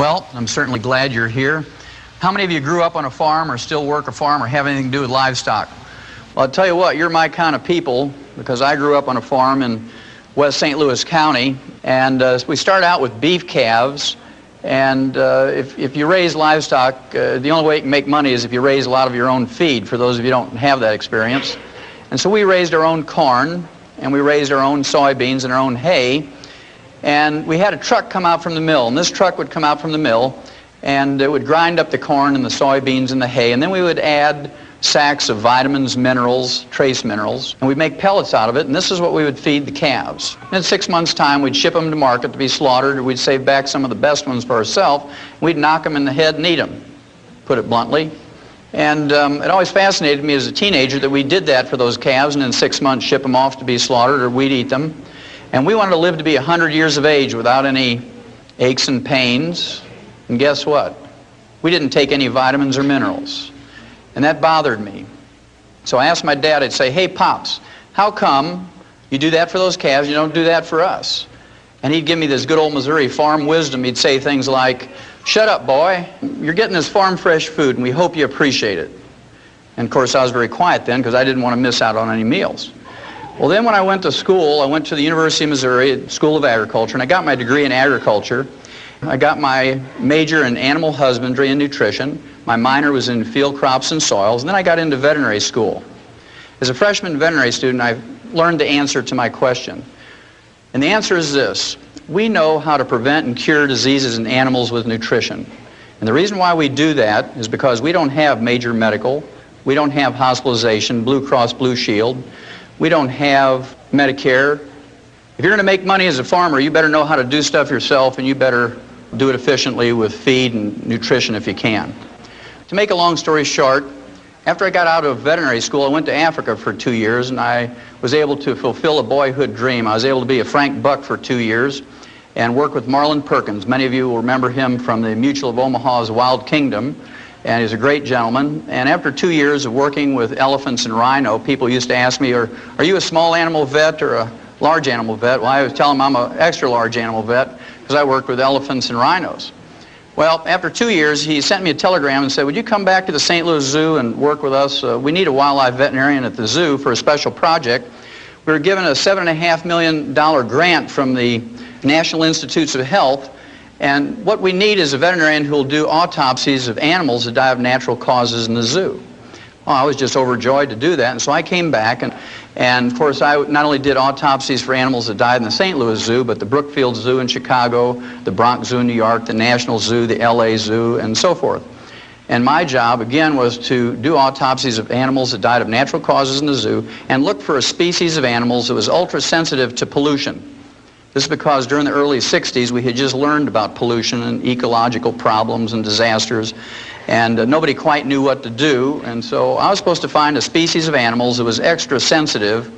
Well, I'm certainly glad you're here. How many of you grew up on a farm or still work a farm or have anything to do with livestock? Well, I'll tell you what, you're my kind of people, because I grew up on a farm in West St. Louis County, and we started out with beef calves, and if you raise livestock, the only way you can make money is if you raise a lot of your own feed, for those of you who don't have that experience. And so we raised our own corn, and we raised our own soybeans and our own hay, and we had a truck come out from the mill, and this truck would come out from the mill, and it would grind up the corn and the soybeans and the hay, and then we would add sacks of vitamins, minerals, trace minerals, and we'd make pellets out of it, and this is what we would feed the calves. In 6 months' time, we'd ship them to market to be slaughtered, or we'd save back some of the best ones for ourselves. We'd knock them in the head and eat them, put it bluntly. And it always fascinated me as a teenager that we did that for those calves, and in 6 months ship them off to be slaughtered, or we'd eat them. And we wanted to live to be 100 years of age without any aches and pains. And guess what? We didn't take any vitamins or minerals. And that bothered me. So I asked my dad, I'd say, hey, Pops, how come you do that for those calves, you don't do that for us? And he'd give me this good old Missouri farm wisdom. He'd say things like, shut up, boy. You're getting this farm fresh food, and we hope you appreciate it. And, of course, I was very quiet then because I didn't want to miss out on any meals. Well, then when I went to school, I went to the University of Missouri School of Agriculture, and I got my degree in agriculture. I got my major in animal husbandry and nutrition. My minor was in field crops and soils, and then I got into veterinary school. As a freshman veterinary student, I learned the answer to my question. And the answer is this: we know how to prevent and cure diseases in animals with nutrition. And the reason why we do that is because we don't have major medical, we don't have hospitalization, Blue Cross Blue Shield, we don't have Medicare. If you're going to make money as a farmer, you better know how to do stuff yourself, and you better do it efficiently with feed and nutrition if you can. To make a long story short, after I got out of veterinary school, I went to Africa for 2 years, and I was able to fulfill a boyhood dream. I was able to be a Frank Buck for 2 years and work with Marlin Perkins. Many of you will remember him from the Mutual of Omaha's Wild Kingdom, and he's a great gentleman. And after 2 years of working with elephants and rhino, people used to ask me, are you a small animal vet or a large animal vet? Well, I would tell them I'm an extra large animal vet because I worked with elephants and rhinos. Well, after 2 years, he sent me a telegram and said, would you come back to the St. Louis Zoo and work with us? We need a wildlife veterinarian at the zoo for a special project. We were given a $7.5 million grant from the National Institutes of Health, and what we need is a veterinarian who will do autopsies of animals that die of natural causes in the zoo. Well, I was just overjoyed to do that, and so I came back, and of course I not only did autopsies for animals that died in the St. Louis Zoo, but the Brookfield Zoo in Chicago, the Bronx Zoo in New York, the National Zoo, the LA Zoo, and so forth. And my job, again, was to do autopsies of animals that died of natural causes in the zoo and look for a species of animals that was ultra-sensitive to pollution. This is because during the early 60s we had just learned about pollution and ecological problems and disasters, and nobody quite knew what to do, and so I was supposed to find a species of animals that was extra sensitive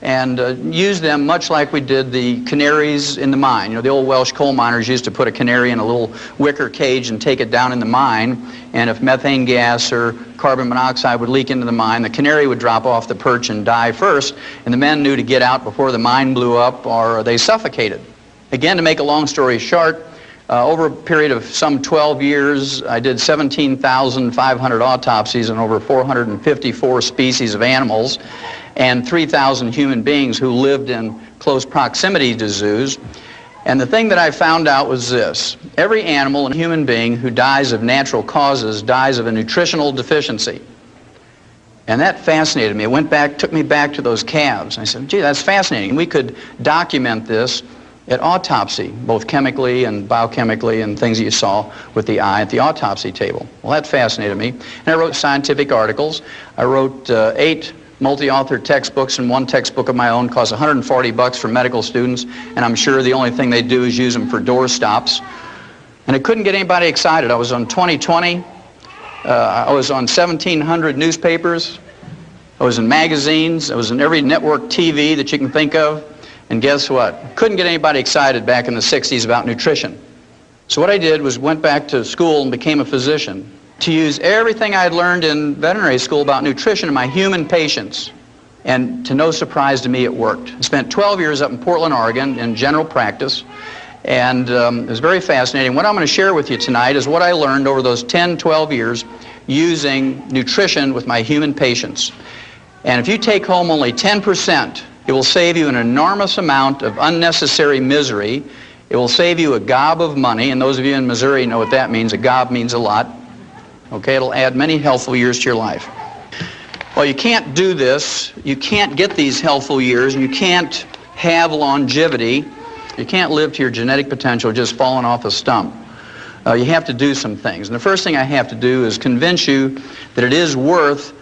and use them much like we did the canaries in the mine. You know, the old Welsh coal miners used to put a canary in a little wicker cage and take it down in the mine, and if methane gas or carbon monoxide would leak into the mine, the canary would drop off the perch and die first, and the men knew to get out before the mine blew up or they suffocated. Again, to make a long story short, over a period of some 12 years, I did 17,500 autopsies on over 454 species of animals and 3,000 human beings who lived in close proximity to zoos. And the thing that I found out was this: every animal and human being who dies of natural causes dies of a nutritional deficiency. And that fascinated me. It took me back to those calves. I said, gee, that's fascinating. And we could document this at autopsy, both chemically and biochemically, and things that you saw with the eye at the autopsy table. Well, that fascinated me. And I wrote scientific articles. I wrote 8 multi-author textbooks, and 1 textbook of my own costs $140 for medical students, and I'm sure the only thing they do is use them for door stops. And it couldn't get anybody excited. I was on 2020. I was on 1,700 newspapers. I was in magazines. I was in every network TV that you can think of. And guess what? Couldn't get anybody excited back in the 60s about nutrition. So what I did was went back to school and became a physician to use everything I had learned in veterinary school about nutrition in my human patients. And to no surprise to me, it worked. I spent 12 years up in Portland, Oregon in general practice. And it was very fascinating. What I'm going to share with you tonight is what I learned over those 10, 12 years using nutrition with my human patients. And if you take home only 10%, it will save you an enormous amount of unnecessary misery. It will save you a gob of money, and those of you in Missouri know what that means. A gob means a lot. Okay, it'll add many healthful years to your life. Well, you can't do this. You can't get these healthful years, and you can't have longevity. You can't live to your genetic potential just falling off a stump. You have to do some things. And the first thing I have to do is convince you that it is worth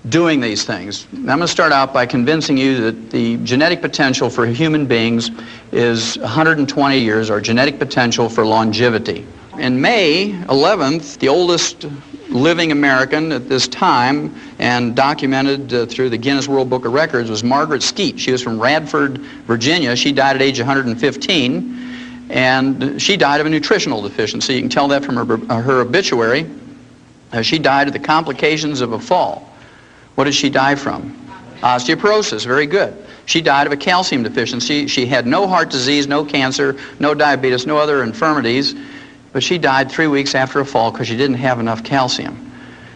doing these things. And I'm going to start out by convincing you that the genetic potential for human beings is 120 years, our genetic potential for longevity. In May 11th, the oldest living American at this time and documented through the Guinness World Book of Records was Margaret Skeet. She was from Radford, Virginia. She died at age 115, and she died of a nutritional deficiency. You can tell that from her obituary. She died of the complications of a fall. What did she die from? Osteoporosis, very good. She died of a calcium deficiency. She had no heart disease, no cancer, no diabetes, no other infirmities, but she died 3 weeks after a fall because she didn't have enough calcium.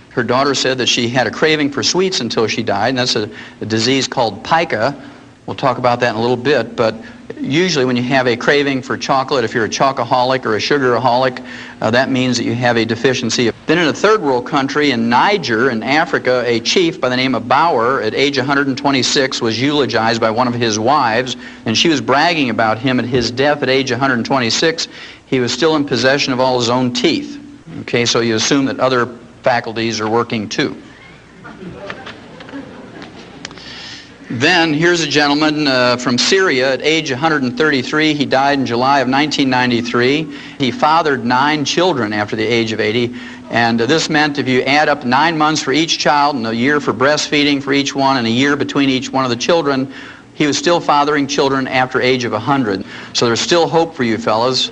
Her daughter said that she had a craving for sweets until she died, and that's a disease called pica. We'll talk about that in a little bit, but usually when you have a craving for chocolate, if you're a chocoholic or a sugaraholic, that means that you have a deficiency. Then in a third world country, in Niger, in Africa, a chief by the name of Bauer, at age 126, was eulogized by one of his wives, and she was bragging about him at his death at age 126. He was still in possession of all his own teeth. Okay, so you assume that other faculties are working too. Then here's a gentleman from Syria at age 133. He died in July of 1993. He fathered 9 children after the age of 80. And this meant if you add up 9 months for each child and a year for breastfeeding for each one and a year between each one of the children, he was still fathering children after age of 100. So there's still hope for you fellas.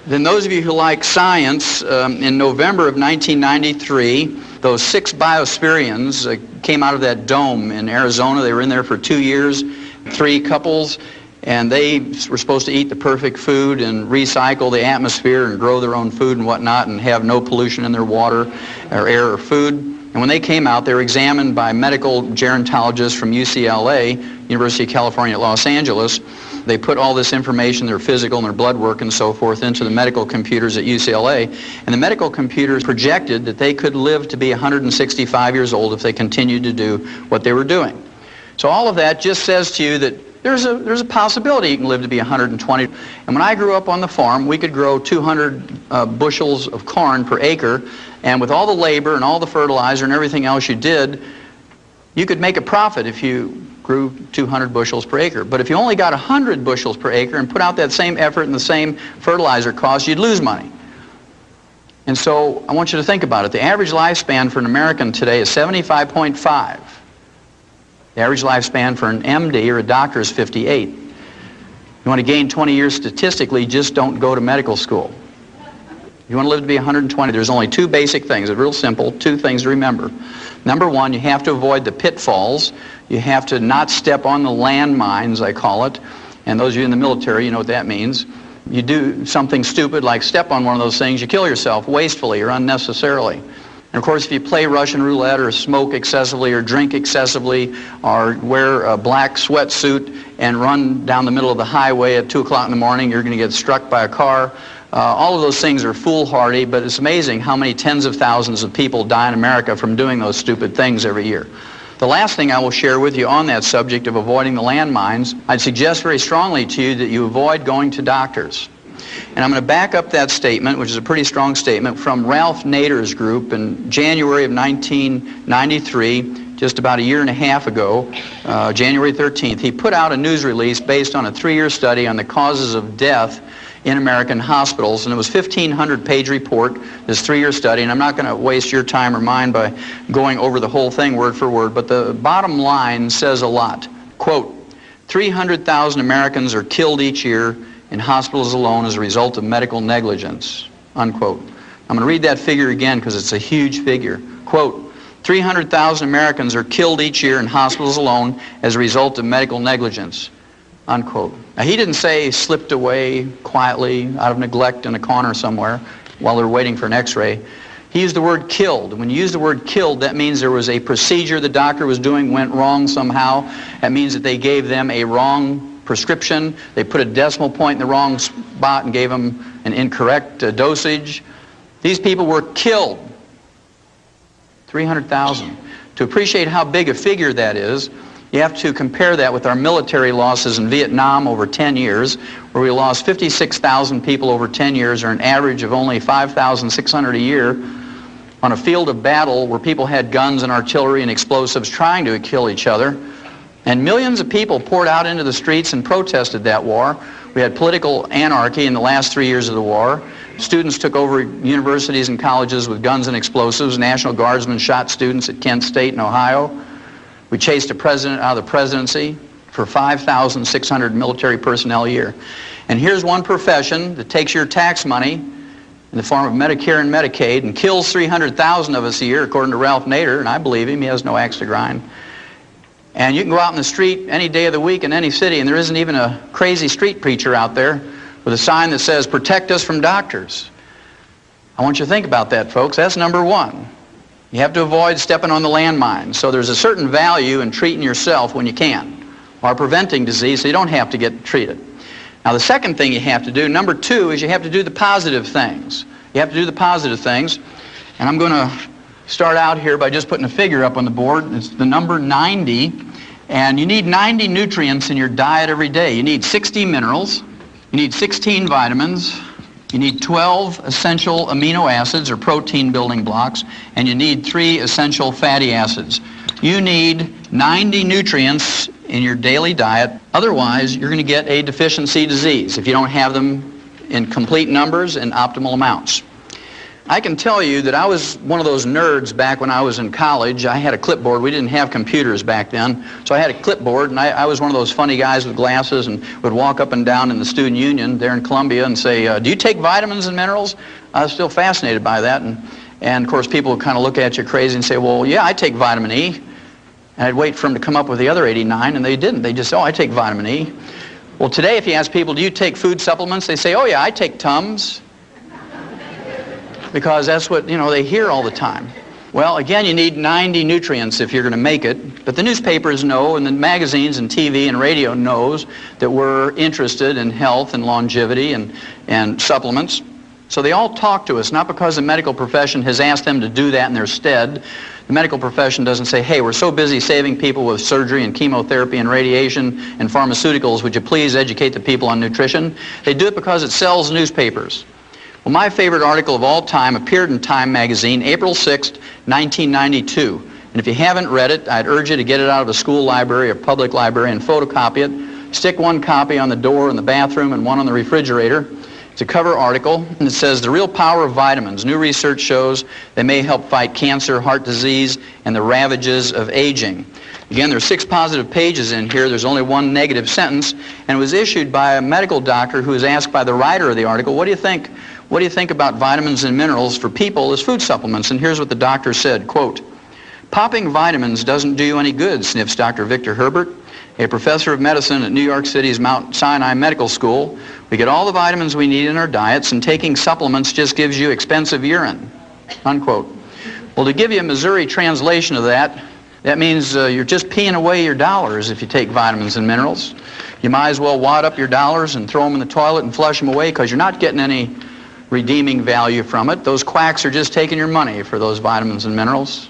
Then those of you who like science, in November of 1993, those 6 biospirians came out of that dome in Arizona. They were in there for 2 years, 3 couples, and they were supposed to eat the perfect food and recycle the atmosphere and grow their own food and whatnot and have no pollution in their water or air or food. And when they came out, they were examined by medical gerontologists from UCLA, University of California at Los Angeles. They put all this information, their physical and their blood work and so forth, into the medical computers at UCLA. And the medical computers projected that they could live to be 165 years old if they continued to do what they were doing. So all of that just says to you that there's a possibility you can live to be 120. And when I grew up on the farm, we could grow 200 bushels of corn per acre. And with all the labor and all the fertilizer and everything else you did, you could make a profit if you grew 200 bushels per acre. But if you only got 100 bushels per acre and put out that same effort and the same fertilizer cost, you'd lose money. And so I want you to think about it. The average lifespan for an American today is 75.5. The average lifespan for an MD or a doctor is 58. You want to gain 20 years statistically, just don't go to medical school. If you want to live to be 120, there's only 2 basic things. It's real simple, 2 things to remember. Number 1, you have to avoid the pitfalls. You have to not step on the landmines, I call it. And those of you in the military, you know what that means. You do something stupid like step on one of those things, you kill yourself wastefully or unnecessarily. And of course, if you play Russian roulette or smoke excessively or drink excessively or wear a black sweatsuit and run down the middle of the highway at 2 o'clock in the morning, you're going to get struck by a car. All of those things are foolhardy, but it's amazing how many tens of thousands of people die in America from doing those stupid things every year. The last thing I will share with you on that subject of avoiding the landmines, I'd suggest very strongly to you that you avoid going to doctors. And I'm going to back up that statement, which is a pretty strong statement, from Ralph Nader's group in January of 1993, just about a year and a half ago, January 13th. He put out a news release based on a 3-year study on the causes of death in American hospitals, and it was a 1,500-page report, this 3-year study, and I'm not going to waste your time or mine by going over the whole thing word for word, but the bottom line says a lot. Quote, 300,000 Americans are killed each year in hospitals alone as a result of medical negligence, unquote. I'm going to read that figure again because it's a huge figure. Quote, 300,000 Americans are killed each year in hospitals alone as a result of medical negligence. unquote. Now, he didn't say slipped away quietly out of neglect in a corner somewhere while they're waiting for an x-ray. He used the word killed. When you use the word killed, that means there was a procedure the doctor was doing went wrong somehow. That means that they gave them a wrong prescription. They put a decimal point in the wrong spot and gave them an incorrect dosage. These people were killed. 300,000. To appreciate how big a figure that is, you have to compare that with our military losses in Vietnam over 10 years, where we lost 56,000 people over 10 years, or an average of only 5,600 a year, on a field of battle where people had guns and artillery and explosives trying to kill each other. And millions of people poured out into the streets and protested that war. We had political anarchy in the last 3 years of the war. Students took over universities and colleges with guns and explosives. National Guardsmen shot students at Kent State in Ohio. We chased a president out of the presidency for 5,600 military personnel a year. And here's one profession that takes your tax money in the form of Medicare and Medicaid and kills 300,000 of us a year, according to Ralph Nader, and I believe him, he has no axe to grind. And you can go out in the street any day of the week in any city, and there isn't even a crazy street preacher out there with a sign that says, "Protect us from doctors." I want you to think about that, folks. That's number one. You have to avoid stepping on the landmine. So there's a certain value in treating yourself when you can, or preventing disease so you don't have to get treated. Now, the second thing you have to do, number two, is you have to do the positive things. You have to do the positive things. And I'm going to start out here by just putting a figure up on the board. It's the number 90. And you need 90 nutrients in your diet every day. You need 60 minerals. You need 16 vitamins. You need 12 essential amino acids or protein building blocks. And you need 3 essential fatty acids. You need 90 nutrients in your daily diet. Otherwise, you're going to get a deficiency disease if you don't have them in complete numbers and optimal amounts. I can tell you that I was one of those nerds back when I was in college. I had a clipboard. We didn't have computers back then. So I had a clipboard, and I was one of those funny guys with glasses and would walk up and down in the student union there in Columbia and say, "Do you take vitamins and minerals?" I was still fascinated by that. And of course, people would kind of look at you crazy and say, "Well, yeah, I take vitamin E." And I'd wait for them to come up with the other 89, and they didn't. They just, "Oh, I take vitamin E." Well, today, if you ask people, "Do you take food supplements?" they say, "Oh, yeah, I take Tums." Because that's what, they hear all the time. Well, again, you need 90 nutrients if you're going to make it. But the newspapers know, and the magazines and TV and radio knows that we're interested in health and longevity and supplements. So they all talk to us, not because the medical profession has asked them to do that in their stead. The medical profession doesn't say, "Hey, we're so busy saving people with surgery and chemotherapy and radiation and pharmaceuticals, would you please educate the people on nutrition?" They do it because it sells newspapers. Well, my favorite article of all time appeared in Time magazine, April 6th, 1992. And if you haven't read it, I'd urge you to get it out of a school library or public library and photocopy it. Stick one copy on the door in the bathroom and one on the refrigerator. It's a cover article, and it says, "The real power of vitamins. New research shows they may help fight cancer, heart disease, and the ravages of aging." Again, there are 6 positive pages in here. There's only 1 negative sentence, and it was issued by a medical doctor who was asked by the writer of the article, "What do you think? What do you think about vitamins and minerals for people as food supplements?" And here's what the doctor said, quote, "Popping vitamins doesn't do you any good," sniffs Dr. Victor Herbert, a professor of medicine at New York City's Mount Sinai Medical School. "We get all the vitamins we need in our diets, and taking supplements just gives you expensive urine," unquote. Well, to give you a Missouri translation of that, that means you're just peeing away your dollars if you take vitamins and minerals. You might as well wad up your dollars and throw them in the toilet and flush them away, because you're not getting any redeeming value from it. Those quacks are just taking your money for those vitamins and minerals.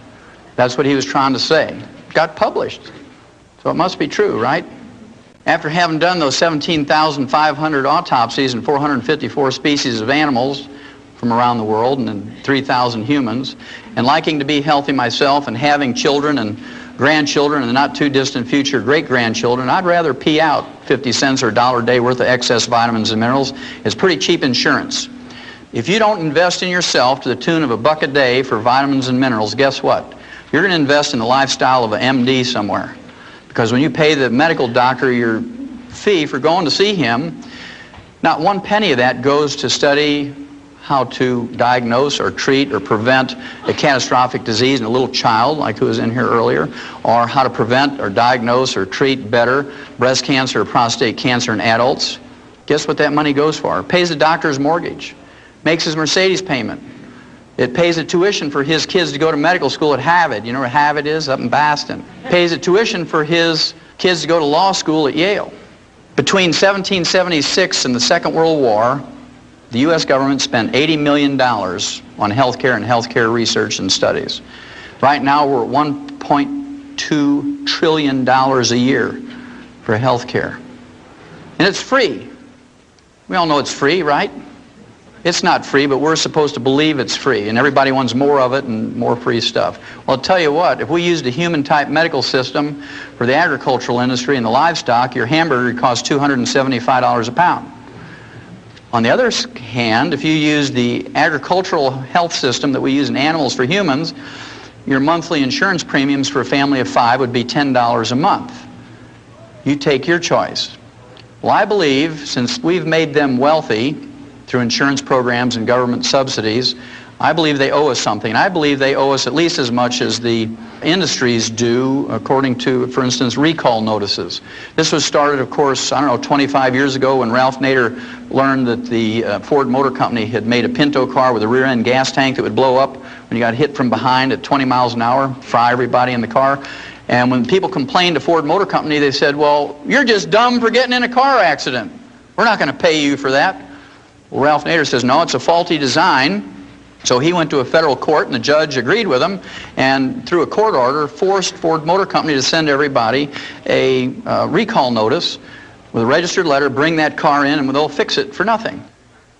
That's what he was trying to say. It got published, so it must be true, right? After having done those 17,500 autopsies in 454 species of animals from around the world and in 3,000 humans, and liking to be healthy myself and having children and grandchildren and the not too distant future great-grandchildren, I'd rather pee out 50 cents or $1 a day worth of excess vitamins and minerals. It's pretty cheap insurance. If you don't invest in yourself to the tune of $1 a day for vitamins and minerals, guess what? You're going to invest in the lifestyle of an MD somewhere. Because when you pay the medical doctor your fee for going to see him, not 1 penny of that goes to study how to diagnose or treat or prevent a catastrophic disease in a little child, like who was in here earlier, or how to prevent or diagnose or treat better breast cancer or prostate cancer in adults. Guess what that money goes for? It pays the doctor's mortgage, makes his Mercedes payment. It pays the tuition for his kids to go to medical school at Harvard. You know where Harvard is? Up in Boston. Pays the tuition for his kids to go to law school at Yale. Between 1776 and the Second World War, the U.S. government spent $80 million on healthcare and healthcare research and studies. Right now, we're at $1.2 trillion a year for healthcare. And it's free. We all know it's free, right? It's not free, but we're supposed to believe it's free, and everybody wants more of it and more free stuff. Well, I'll tell you what, if we used a human-type medical system for the agricultural industry and the livestock, your hamburger costs $275 a pound. On the other hand, if you use the agricultural health system that we use in animals for humans, your monthly insurance premiums for a family of 5 would be $10 a month. You take your choice. Well, I believe, since we've made them wealthy through insurance programs and government subsidies, I believe they owe us something. I believe they owe us at least as much as the industries do, according to, for instance, recall notices. This was started, of course, 25 years ago when Ralph Nader learned that the Ford Motor Company had made a Pinto car with a rear-end gas tank that would blow up when you got hit from behind at 20 miles an hour, fry everybody in the car. And when people complained to Ford Motor Company, they said, well, you're just dumb for getting in a car accident. We're not going to pay you for that. Well, Ralph Nader says, no, it's a faulty design. So he went to a federal court, and the judge agreed with him, and through a court order forced Ford Motor Company to send everybody a recall notice with a registered letter, bring that car in, and they'll fix it for nothing.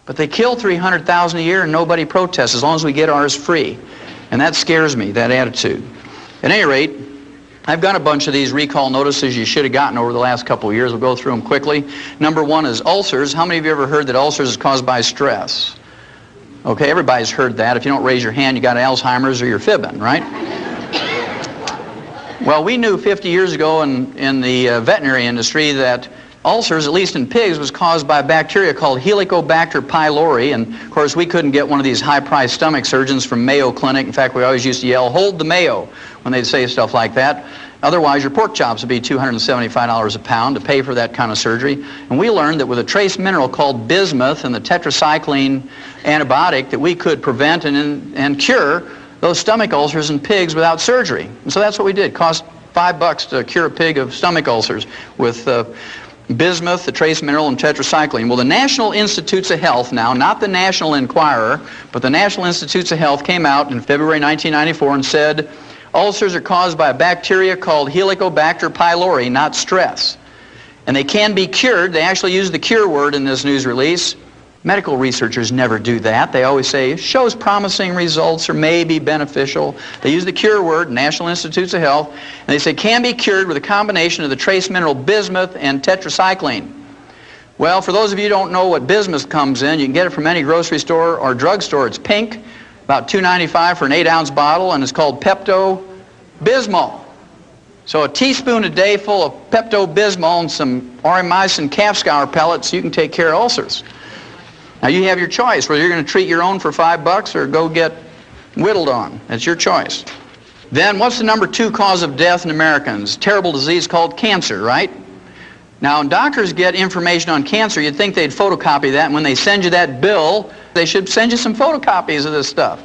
But they kill 300,000 a year, and nobody protests as long as we get ours free. And that scares me, that attitude. At any rate, I've got a bunch of these recall notices you should have gotten over the last couple of years. We'll go through them quickly. Number one is ulcers. How many of you ever heard that ulcers is caused by stress? Okay, everybody's heard that. If you don't raise your hand, you got Alzheimer's or you're fibbing, right? Well, we knew 50 years ago in the veterinary industry that ulcers, at least in pigs, was caused by a bacteria called Helicobacter pylori. And, of course, we couldn't get one of these high-priced stomach surgeons from Mayo Clinic. In fact, we always used to yell, hold the Mayo, when they'd say stuff like that. Otherwise, your pork chops would be $275 a pound to pay for that kind of surgery. And we learned that with a trace mineral called bismuth and the tetracycline antibiotic that we could prevent and cure those stomach ulcers in pigs without surgery. And so that's what we did. It cost $5 to cure a pig of stomach ulcers with bismuth, the trace mineral, and tetracycline. Well, the National Institutes of Health now, not the National Enquirer, but the National Institutes of Health came out in February 1994 and said, ulcers are caused by a bacteria called Helicobacter pylori, not stress. And they can be cured. They actually use the cure word in this news release. Medical researchers never do that. They always say, shows promising results or may be beneficial. They use the cure word, National Institutes of Health, and they say can be cured with a combination of the trace mineral bismuth and tetracycline. Well, for those of you who don't know what bismuth comes in, you can get it from any grocery store or drugstore. It's pink, about $2.95 for an 8-ounce bottle, and it's called Pepto-Bismol. So a teaspoon a day full of Pepto-Bismol and some aureomycin calf scour pellets, you can take care of ulcers. Now you have your choice, whether you're going to treat your own for $5 or go get whittled on. That's your choice. Then what's the number 2 cause of death in Americans? Terrible disease called cancer, right? Now when doctors get information on cancer, you'd think they'd photocopy that, and when they send you that bill, they should send you some photocopies of this stuff.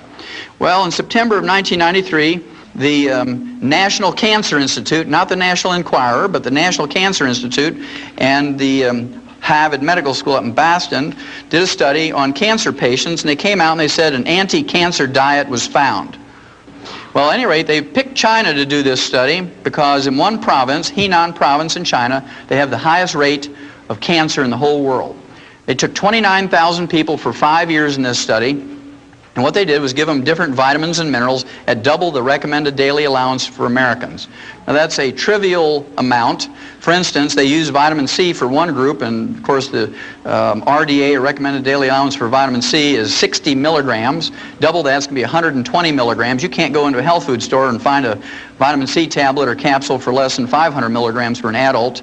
Well, in September of 1993, the National Cancer Institute, not the National Enquirer, but the National Cancer Institute, and the Harvard Medical School up in Boston did a study on cancer patients, and they came out and they said an anti-cancer diet was found. Well, at any rate, they picked China to do this study because in one province, Henan province in China, they have the highest rate of cancer in the whole world. They took 29,000 people for 5 years in this study, and what they did was give them different vitamins and minerals at double the recommended daily allowance for Americans. Now that's a trivial amount. For instance, they used vitamin C for one group, and of course the RDA, or recommended daily allowance for vitamin C, is 60 milligrams. Double that's going to be 120 milligrams. You can't go into a health food store and find a vitamin C tablet or capsule for less than 500 milligrams for an adult.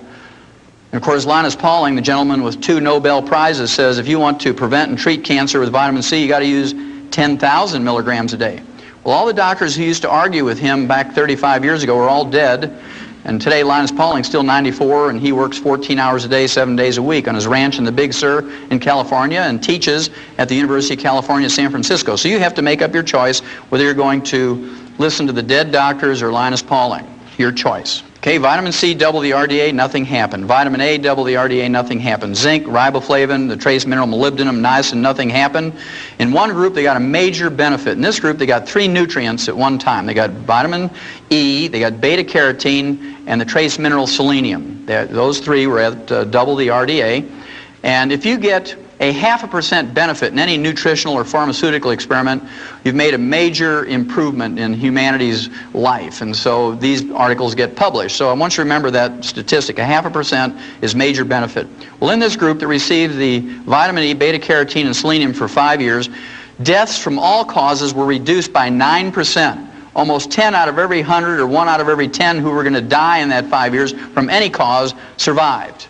And of course, Linus Pauling, the gentleman with 2 Nobel Prizes, says if you want to prevent and treat cancer with vitamin C, you got to use 10,000 milligrams a day. Well, all the doctors who used to argue with him back 35 years ago are all dead. And today, Linus Pauling's still 94, and he works 14 hours a day, 7 days a week on his ranch in the Big Sur in California and teaches at the University of California, San Francisco. So you have to make up your choice whether you're going to listen to the dead doctors or Linus Pauling. Your choice. Okay, vitamin C, double the RDA, nothing happened. Vitamin A, double the RDA, nothing happened. Zinc, riboflavin, the trace mineral molybdenum, niacin, nothing happened. In one group, they got a major benefit. In this group, they got 3 nutrients at one time. They got vitamin E, they got beta-carotene, and the trace mineral selenium. Those 3 were at double the RDA. And if you get a 0.5% benefit in any nutritional or pharmaceutical experiment, you've made a major improvement in humanity's life. And so these articles get published. So I want you to remember that statistic. A 0.5% is major benefit. Well, in this group that received the vitamin E, beta-carotene, and selenium for 5 years, deaths from all causes were reduced by 9%. Almost 10 out of every 100 or 1 out of every 10 who were going to die in that 5 years from any cause survived.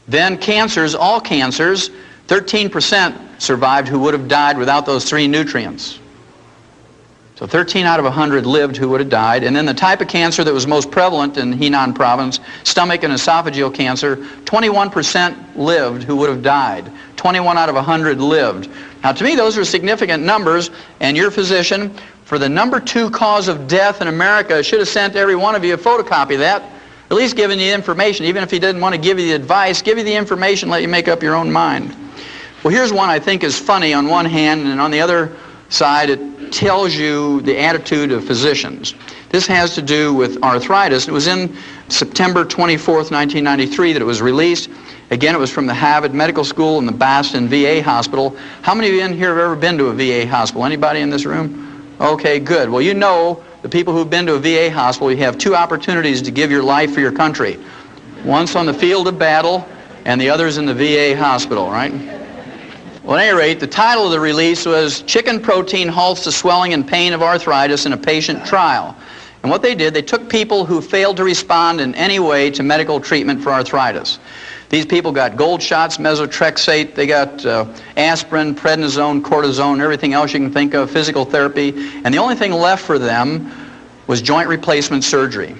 Then cancers, all cancers, 13% survived who would have died without those 3 nutrients. So 13 out of 100 lived who would have died. And then the type of cancer that was most prevalent in Henan province, stomach and esophageal cancer, 21% lived who would have died. 21 out of 100 lived. Now to me those are significant numbers, and your physician, for the number 2 cause of death in America, should have sent every one of you a photocopy of that. At least giving you information. Even if he didn't want to give you the advice, give you the information, let you make up your own mind. Well, here's one I think is funny on one hand, and on the other side it tells you the attitude of physicians. This has to do with arthritis. It was in September 24th, 1993 that it was released. Again, it was from the Harvard Medical School and the Boston VA Hospital. How many of you in here have ever been to a VA hospital? Anybody in this room? Okay, good. Well, you know, the people who've been to a VA hospital, you have 2 opportunities to give your life for your country. Once on the field of battle, and the other's in the VA hospital, right? Well, at any rate, the title of the release was Chicken Protein Halts the Swelling and Pain of Arthritis in a Patient Trial. And what they did, they took people who failed to respond in any way to medical treatment for arthritis. These people got gold shots, methotrexate, they got aspirin, prednisone, cortisone, everything else you can think of, physical therapy, and the only thing left for them was joint replacement surgery.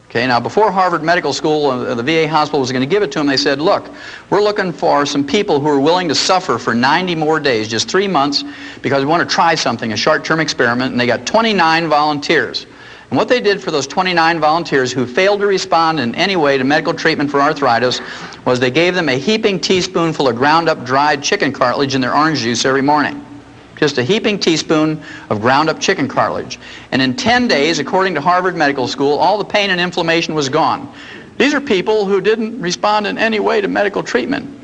Okay, now before Harvard Medical School, the VA hospital was going to give it to them, they said, look, we're looking for some people who are willing to suffer for 90 more days, just 3 months, because we want to try something, a short-term experiment, and they got 29 volunteers. And what they did for those 29 volunteers who failed to respond in any way to medical treatment for arthritis was they gave them a heaping teaspoonful of ground up dried chicken cartilage in their orange juice every morning. Just a heaping teaspoon of ground up chicken cartilage. And in 10 days, according to Harvard Medical School, all the pain and inflammation was gone. These are people who didn't respond in any way to medical treatment.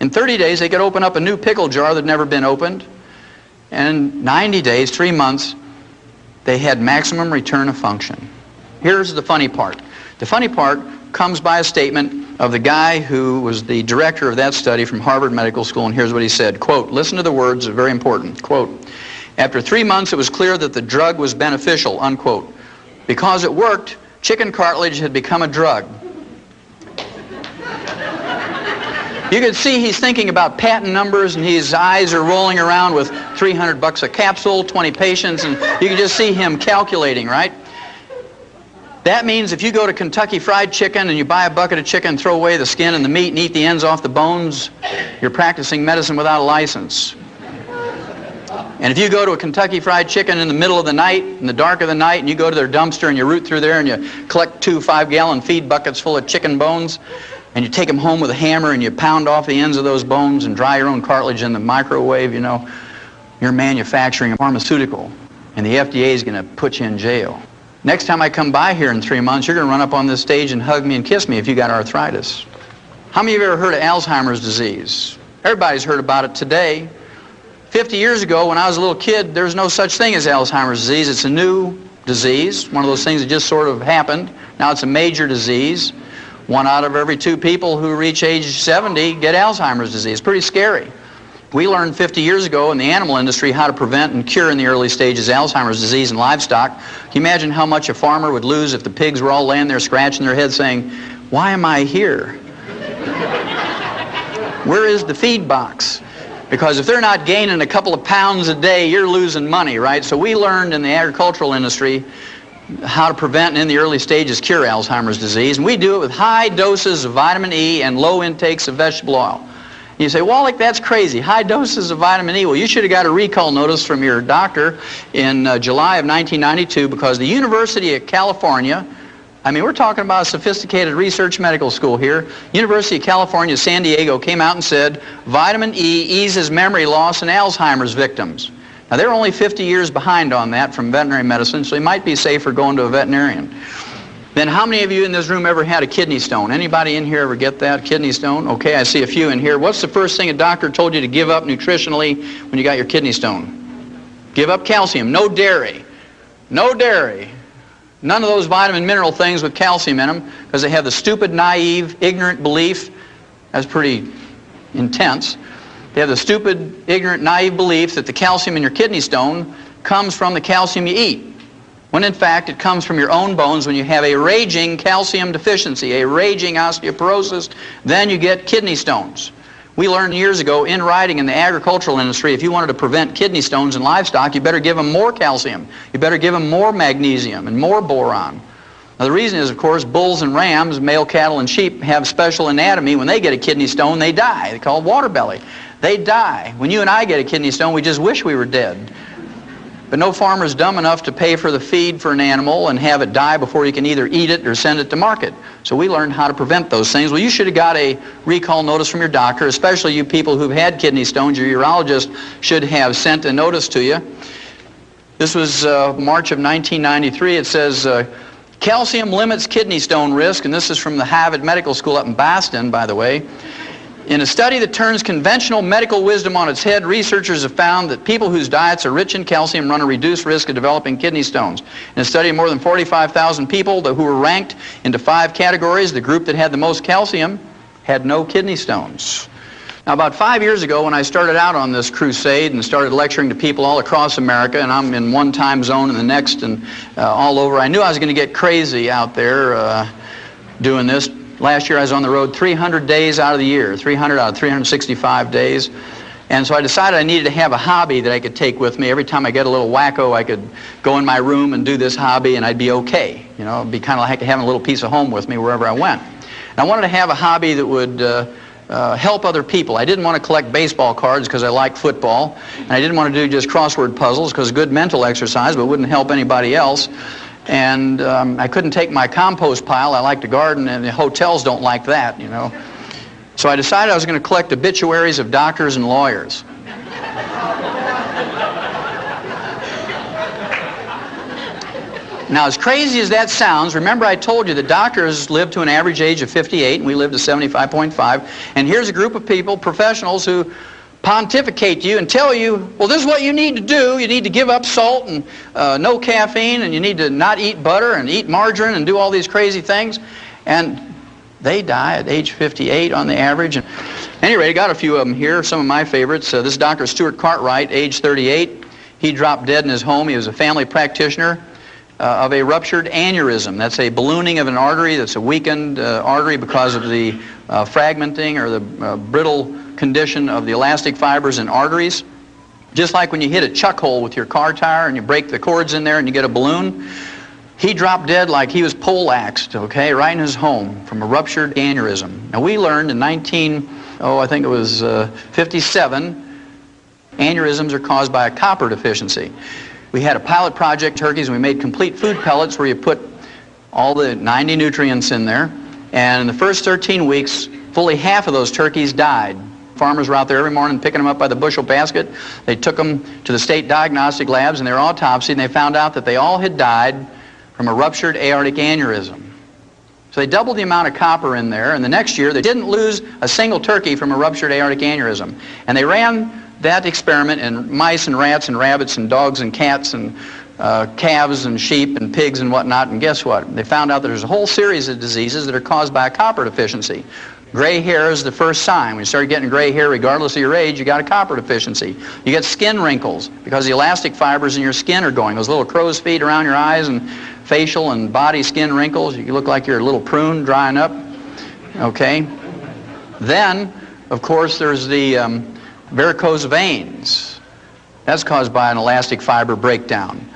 In 30 days, they could open up a new pickle jar that had never been opened. And in 90 days, 3 months, they had maximum return of function. Here's the funny part. The funny part comes by a statement of the guy who was the director of that study from Harvard Medical School, and here's what he said, quote, listen to the words, they're very important, quote, after 3 months it was clear that the drug was beneficial, unquote. Because it worked, chicken cartilage had become a drug. You can see he's thinking about patent numbers, and his eyes are rolling around with $300 a capsule, 20 patients, and you can just see him calculating, right? That means if you go to Kentucky Fried Chicken and you buy a bucket of chicken, throw away the skin and the meat and eat the ends off the bones, you're practicing medicine without a license. And if you go to a Kentucky Fried Chicken in the middle of the night, in the dark of the night, and you go to their dumpster and you root through there and you collect 2 5-gallon feed buckets full of chicken bones, and you take them home with a hammer and you pound off the ends of those bones and dry your own cartilage in the microwave, you know, you're manufacturing a pharmaceutical, and the FDA is going to put you in jail. Next time I come by here in 3 months, you're going to run up on this stage and hug me and kiss me if you got arthritis. How many of you have ever heard of Alzheimer's disease? Everybody's heard about it today. 50 years ago, when I was a little kid, there was no such thing as Alzheimer's disease. It's a new disease, one of those things that just sort of happened. Now it's a major disease. 1 out of every 2 people who reach age 70 get Alzheimer's disease. Pretty scary. We learned 50 years ago in the animal industry how to prevent and cure in the early stages Alzheimer's disease in livestock. Can you imagine how much a farmer would lose if the pigs were all laying there scratching their heads saying, Why am I here? Where is the feed box? Because if they're not gaining a couple of pounds a day, you're losing money, right? So we learned in the agricultural industry how to prevent and in the early stages cure Alzheimer's disease. And we do it with high doses of vitamin E and low intakes of vegetable oil. You say, Wallach, that's crazy. High doses of vitamin E. Well, you should have got a recall notice from your doctor in July of 1992 because the University of California, I mean, we're talking about a sophisticated research medical school here. University of California, San Diego came out and said vitamin E eases memory loss in Alzheimer's victims. Now, they're only 50 years behind on that from veterinary medicine, so you might be safer going to a veterinarian. Then how many of you in this room ever had a kidney stone? Anybody in here ever get that, kidney stone? Okay, I see a few in here. What's the first thing a doctor told you to give up nutritionally when you got your kidney stone? Give up calcium. No dairy. No dairy. None of those vitamin mineral things with calcium in them because they have the stupid, naive, ignorant belief. That's pretty intense. They have the stupid, ignorant, naive belief that the calcium in your kidney stone comes from the calcium you eat, when in fact it comes from your own bones. When you have a raging calcium deficiency, a raging osteoporosis, then you get kidney stones. We learned years ago in writing in the agricultural industry, if you wanted to prevent kidney stones in livestock, you better give them more calcium. You better give them more magnesium and more boron. Now the reason is, of course, bulls and rams, male cattle and sheep have special anatomy. When they get a kidney stone, they die. They call it water belly. They die. When you and I get a kidney stone, we just wish we were dead. But no farmer is dumb enough to pay for the feed for an animal and have it die before you can either eat it or send it to market. So we learned how to prevent those things. Well, you should have got a recall notice from your doctor, especially you people who've had kidney stones. Your urologist should have sent a notice to you. This was March of 1993. It says, calcium limits kidney stone risk, and this is from the Harvard Medical School up in Boston, by the way. In a study that turns conventional medical wisdom on its head, researchers have found that people whose diets are rich in calcium run a reduced risk of developing kidney stones. In a study of more than 45,000 people who were ranked into 5 categories, the group that had the most calcium had no kidney stones. Now, about 5 years ago, when I started out on this crusade and started lecturing to people all across America, and I'm in one time zone and the next and all over, I knew I was going to get crazy out there doing this. Last year I was on the road 300 days out of the year, 300 out of 365 days. And so I decided I needed to have a hobby that I could take with me. Every time I get a little wacko, I could go in my room and do this hobby and I'd be okay. You know, it'd be kind of like having a little piece of home with me wherever I went. And I wanted to have a hobby that would help other people. I didn't want to collect baseball cards because I like football. And I didn't want to do just crossword puzzles because good mental exercise, but wouldn't help anybody else. And I couldn't take my compost pile. I like to garden, and the hotels don't like that, you know. So I decided I was going to collect obituaries of doctors and lawyers. Now, as crazy as that sounds, remember I told you that doctors live to an average age of 58, and we live to 75.5. And here's a group of people, professionals, who pontificate to you and tell you, well, this is what you need to do. You need to give up salt and no caffeine, and you need to not eat butter and eat margarine and do all these crazy things. And they die at age 58 on the average. And anyway, I got a few of them here, some of my favorites. This is Dr. Stuart Cartwright, age 38. He dropped dead in his home. He was a family practitioner of a ruptured aneurysm. That's a ballooning of an artery that's a weakened artery because of the fragmenting or the brittle condition of the elastic fibers in arteries. Just like when you hit a chuck hole with your car tire and you break the cords in there and you get a balloon. He dropped dead like he was poleaxed, okay, right in his home from a ruptured aneurysm. Now we learned in 57, aneurysms are caused by a copper deficiency. We had a pilot project, turkeys, and we made complete food pellets where you put all the 90 nutrients in there. And in the first 13 weeks, fully half of those turkeys died. Farmers were out there every morning picking them up by the bushel basket. They took them to the state diagnostic labs and they were autopsied, and they found out that they all had died from a ruptured aortic aneurysm. So they doubled the amount of copper in there, and the next year they didn't lose a single turkey from a ruptured aortic aneurysm. And they ran that experiment in mice and rats and rabbits and dogs and cats and calves and sheep and pigs and whatnot, and guess what? They found out that there's a whole series of diseases that are caused by a copper deficiency. Gray hair is the first sign. When you start getting gray hair, regardless of your age, you got a copper deficiency. You get skin wrinkles because the elastic fibers in your skin are going. Those little crow's feet around your eyes and facial and body skin wrinkles. You look like you're a little prune drying up. Okay? Then, of course, there's the varicose veins. That's caused by an elastic fiber breakdown.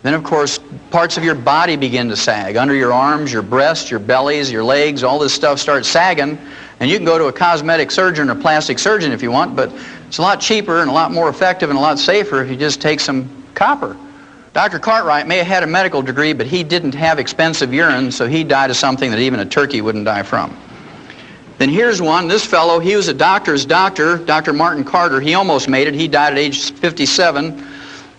Then, of course, parts of your body begin to sag. Under your arms, your breasts, your bellies, your legs, all this stuff starts sagging. And you can go to a cosmetic surgeon or plastic surgeon if you want, but it's a lot cheaper and a lot more effective and a lot safer if you just take some copper. Dr. Cartwright may have had a medical degree, but he didn't have expensive urine, so he died of something that even a turkey wouldn't die from. Then here's one. This fellow, he was a doctor's doctor, Dr. Martin Carter. He almost made it. He died at age 57.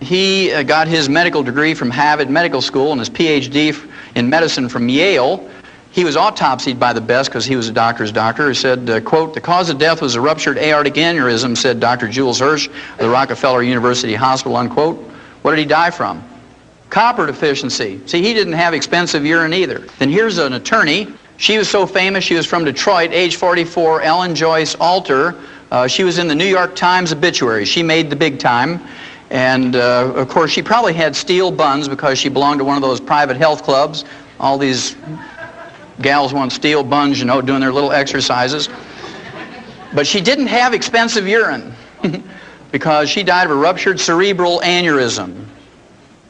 He got his medical degree from Harvard Medical School and his PhD in medicine from Yale. He was autopsied by the best because he was a doctor's doctor. He said, quote, "The cause of death was a ruptured aortic aneurysm," said Dr. Jules Hirsch of the Rockefeller University Hospital, unquote. What did he die from? Copper deficiency. See, he didn't have expensive urine either. Then here's an attorney. She was so famous, she was from Detroit, age 44, Ellen Joyce Alter. She was in the New York Times obituary. She made the big time. And, of course, she probably had steel buns because she belonged to one of those private health clubs. All these gals want steel buns, you know, doing their little exercises. But she didn't have expensive urine because she died of a ruptured cerebral aneurysm.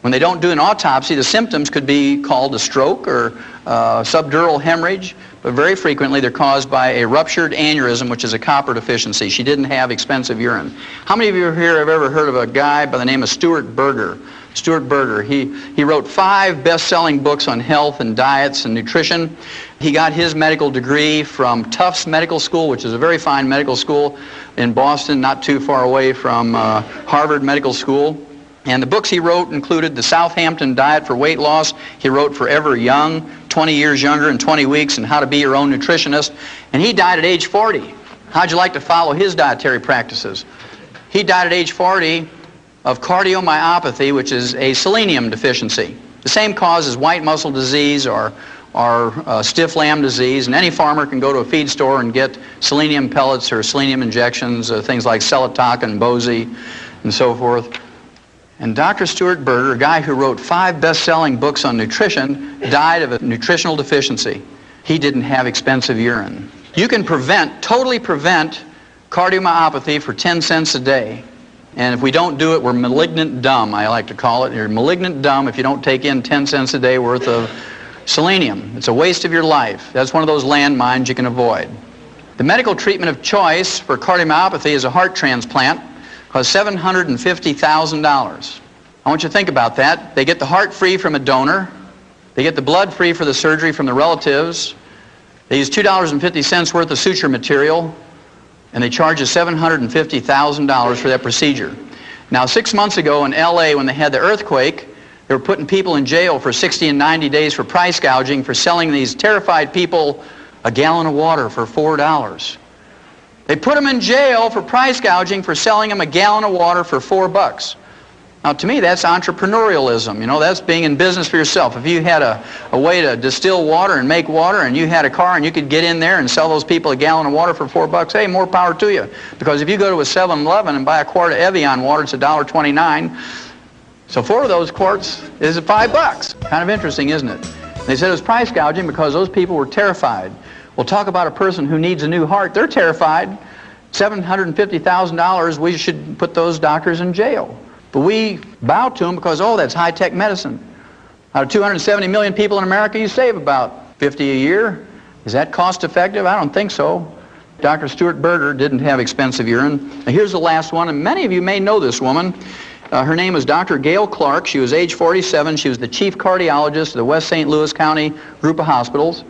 When they don't do an autopsy, the symptoms could be called a stroke or subdural hemorrhage, but very frequently they're caused by a ruptured aneurysm, which is a copper deficiency. She didn't have expensive urine. How many of you here have ever heard of a guy by the name of Stuart Berger? Stuart Berger, he wrote 5 best-selling books on health and diets and nutrition. He got his medical degree from Tufts Medical School, which is a very fine medical school in Boston, not too far away from Harvard Medical School. And the books he wrote included The Southampton Diet for Weight Loss. He wrote Forever Young, 20 Years Younger in 20 Weeks, and How to Be Your Own Nutritionist. And he died at age 40. How'd you like to follow his dietary practices? He died at age 40 of cardiomyopathy, which is a selenium deficiency. The same cause as white muscle disease or stiff lamb disease, and any farmer can go to a feed store and get selenium pellets or selenium injections, things like Selatoc and Bozy and so forth. And Dr. Stuart Berger, a guy who wrote 5 best-selling books on nutrition, died of a nutritional deficiency. He didn't have expensive urine. You can totally prevent cardiomyopathy for 10 cents a day. And if we don't do it, we're malignant dumb, I like to call it. You're malignant dumb if you don't take in 10 cents a day worth of selenium. It's a waste of your life. That's one of those landmines you can avoid. The medical treatment of choice for cardiomyopathy is a heart transplant. Costs $750,000. I want you to think about that. They get the heart free from a donor. They get the blood free for the surgery from the relatives. They use $2.50 worth of suture material, and they charge us $750,000 for that procedure. Now, 6 months ago in LA, when they had the earthquake, they were putting people in jail for 60 and 90 days for price gouging, for selling these terrified people a gallon of water for $4. They put them in jail for price gouging for selling them a gallon of water for $4. Now, to me, that's entrepreneurialism. You know, that's being in business for yourself. If you had a way to distill water and make water, and you had a car and you could get in there and sell those people a gallon of water for $4, hey, more power to you. Because if you go to a 7-Eleven and buy a quart of Evian water, it's $1.29. So 4 of those quarts is $5. Kind of interesting, isn't it? They said it was price gouging because those people were terrified. Well, talk about a person who needs a new heart. They're terrified. $750,000, we should put those doctors in jail. But we bow to them because, oh, that's high-tech medicine. Out of 270 million people in America, you save about 50 a year. Is that cost-effective? I don't think so. Dr. Stuart Berger didn't have expensive urine. Now, here's the last one, and many of you may know this woman. Her name is Dr. Gail Clark. She was age 47. She was the chief cardiologist of the West St. Louis County group of hospitals.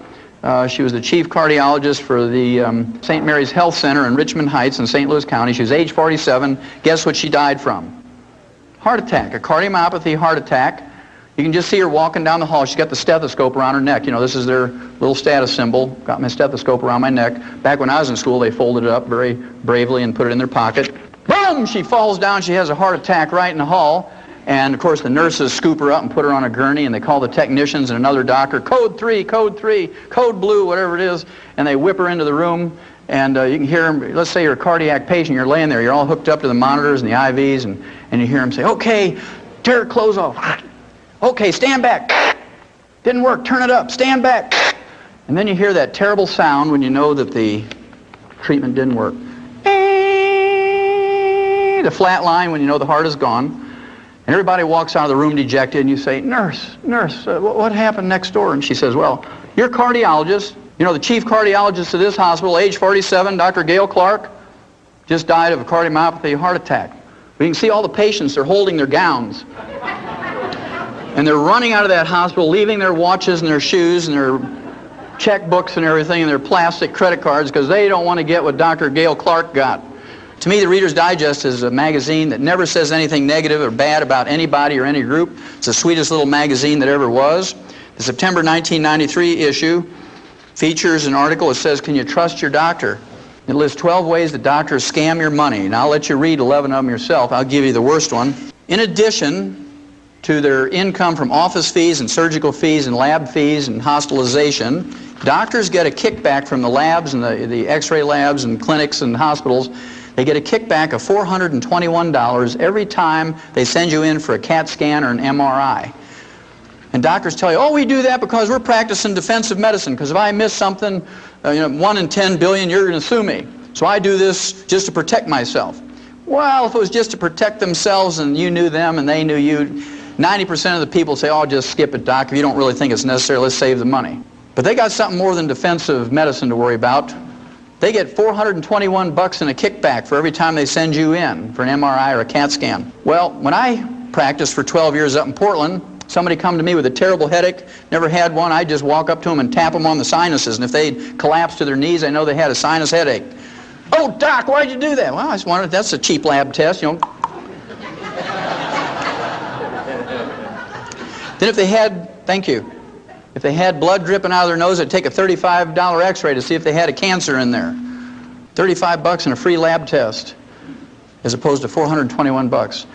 She was the chief cardiologist for the St. Mary's Health Center in Richmond Heights in St. Louis County. She was age 47. Guess what she died from? Heart attack, a cardiomyopathy heart attack. You can just see her walking down the hall. She's got the stethoscope around her neck. You know, this is their little status symbol. Got my stethoscope around my neck. Back when I was in school, they folded it up very bravely and put it in their pocket. Boom! She falls down. She has a heart attack right in the hall. And, of course, the nurses scoop her up and put her on a gurney, and they call the technicians and another doctor, code 3, code blue, whatever it is, and they whip her into the room. And you can hear them, let's say you're a cardiac patient, you're laying there, you're all hooked up to the monitors and the IVs, and you hear them say, okay, tear her clothes off. Okay, stand back. Didn't work, turn it up, stand back. And then you hear that terrible sound when you know that the treatment didn't work. The flat line when you know the heart is gone. And everybody walks out of the room dejected, and you say, nurse, what happened next door? And she says, well, your cardiologist, you know, the chief cardiologist of this hospital, age 47, Dr. Gail Clark, just died of a cardiomyopathy heart attack. We can see all the patients, they're holding their gowns. And they're running out of that hospital, leaving their watches and their shoes and their checkbooks and everything and their plastic credit cards because they don't want to get what Dr. Gail Clark got. To me, the Reader's Digest is a magazine that never says anything negative or bad about anybody or any group. It's the sweetest little magazine that ever was. The September 1993 issue features an article that says, can you trust your doctor? It lists 12 ways that doctors scam your money. Now, I'll let you read 11 of them yourself. I'll give you the worst one. In addition to their income from office fees and surgical fees and lab fees and hospitalization, doctors get a kickback from the labs and the x-ray labs and clinics and hospitals. They get a kickback of $421 every time they send you in for a CAT scan or an MRI. And doctors tell you, oh, we do that because we're practicing defensive medicine, because if I miss something, 1 in 10 billion, you're going to sue me. So I do this just to protect myself. Well, if it was just to protect themselves and you knew them and they knew you, 90% of the people say, oh, just skip it, doc. If you don't really think it's necessary, let's save the money. But they got something more than defensive medicine to worry about. They get $421 in a kickback for every time they send you in for an MRI or a CAT scan. Well, when I practiced for 12 years up in Portland, somebody come to me with a terrible headache, never had one, I'd just walk up to them and tap them on the sinuses, and if they'd collapse to their knees, I know they had a sinus headache. Oh, doc, why'd you do that? Well, I just wondered, that's a cheap lab test, you know. Then if they had, thank you, if they had blood dripping out of their nose, I'd take a $35 x-ray to see if they had a cancer in there. $35 and a free lab test, as opposed to $421.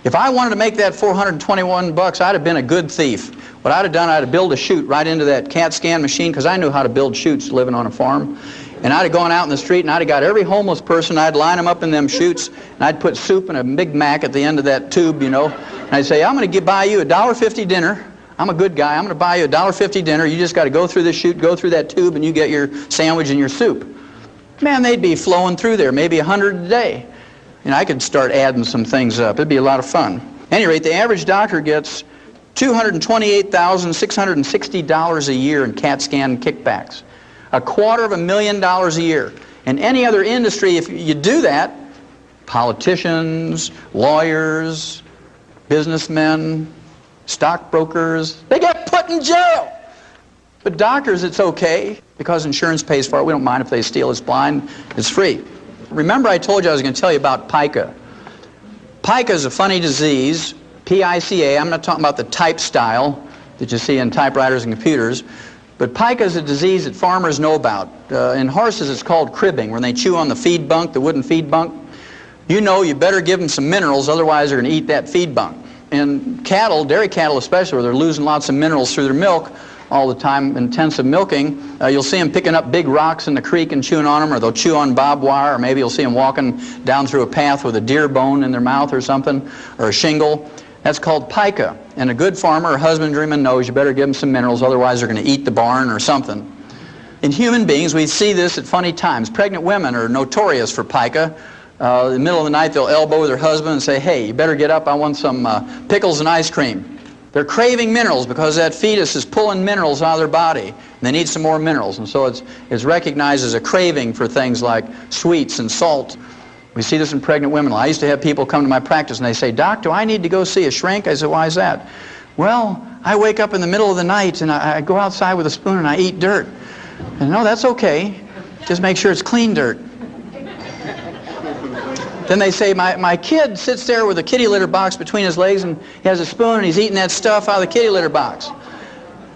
If I wanted to make that $421, I'd have been a good thief. What I'd have done, I'd have built a chute right into that CAT scan machine, because I knew how to build chutes living on a farm. And I'd have gone out in the street and I'd have got every homeless person, I'd line them up in them chutes, and I'd put soup and a Big Mac at the end of that tube, you know. And I'd say, I'm going to buy you a $1.50 dinner. I'm a good guy. I'm going to buy you a $1.50 dinner. You just got to go through this chute, go through that tube, and you get your sandwich and your soup. Man, they'd be flowing through there, maybe 100 a day. And I could start adding some things up. It'd be a lot of fun. At any rate, the average doctor gets $228,660 a year in CAT scan kickbacks. $250,000 a year. In any other industry, if you do that, politicians, lawyers, businessmen, stockbrokers, they get put in jail. But doctors, it's okay, because insurance pays for it. We don't mind if they steal. It's blind. It's free. Remember I told you I was going to tell you about pica. Pica is a funny disease, P-I-C-A. I'm not talking about the type style that you see in typewriters and computers, but pica is a disease that farmers know about. In horses it's called cribbing, when they chew on the feed bunk, the wooden feed bunk. You know you better give them some minerals, otherwise they're going to eat that feed bunk. In cattle, dairy cattle especially, where they're losing lots of minerals through their milk all the time, intensive milking, you'll see them picking up big rocks in the creek and chewing on them, or they'll chew on barbed wire, or maybe you'll see them walking down through a path with a deer bone in their mouth or something, or a shingle. That's called pica. And a good farmer or husbandryman knows you better give them some minerals, otherwise they're going to eat the barn or something. In human beings, we see this at funny times. Pregnant women are notorious for pica. In the middle of the night, they'll elbow their husband and say, hey, you better get up, I want some pickles and ice cream. They're craving minerals because that fetus is pulling minerals out of their body, and they need some more minerals. And so it's recognized as a craving for things like sweets and salt. We see this in pregnant women. I used to have people come to my practice and they say, Doc, do I need to go see a shrink? I said, why is that? Well, I wake up in the middle of the night and I go outside with a spoon and I eat dirt. And no, that's okay. Just make sure it's clean dirt. Then they say, my kid sits there with a kitty litter box between his legs and he has a spoon and he's eating that stuff out of the kitty litter box.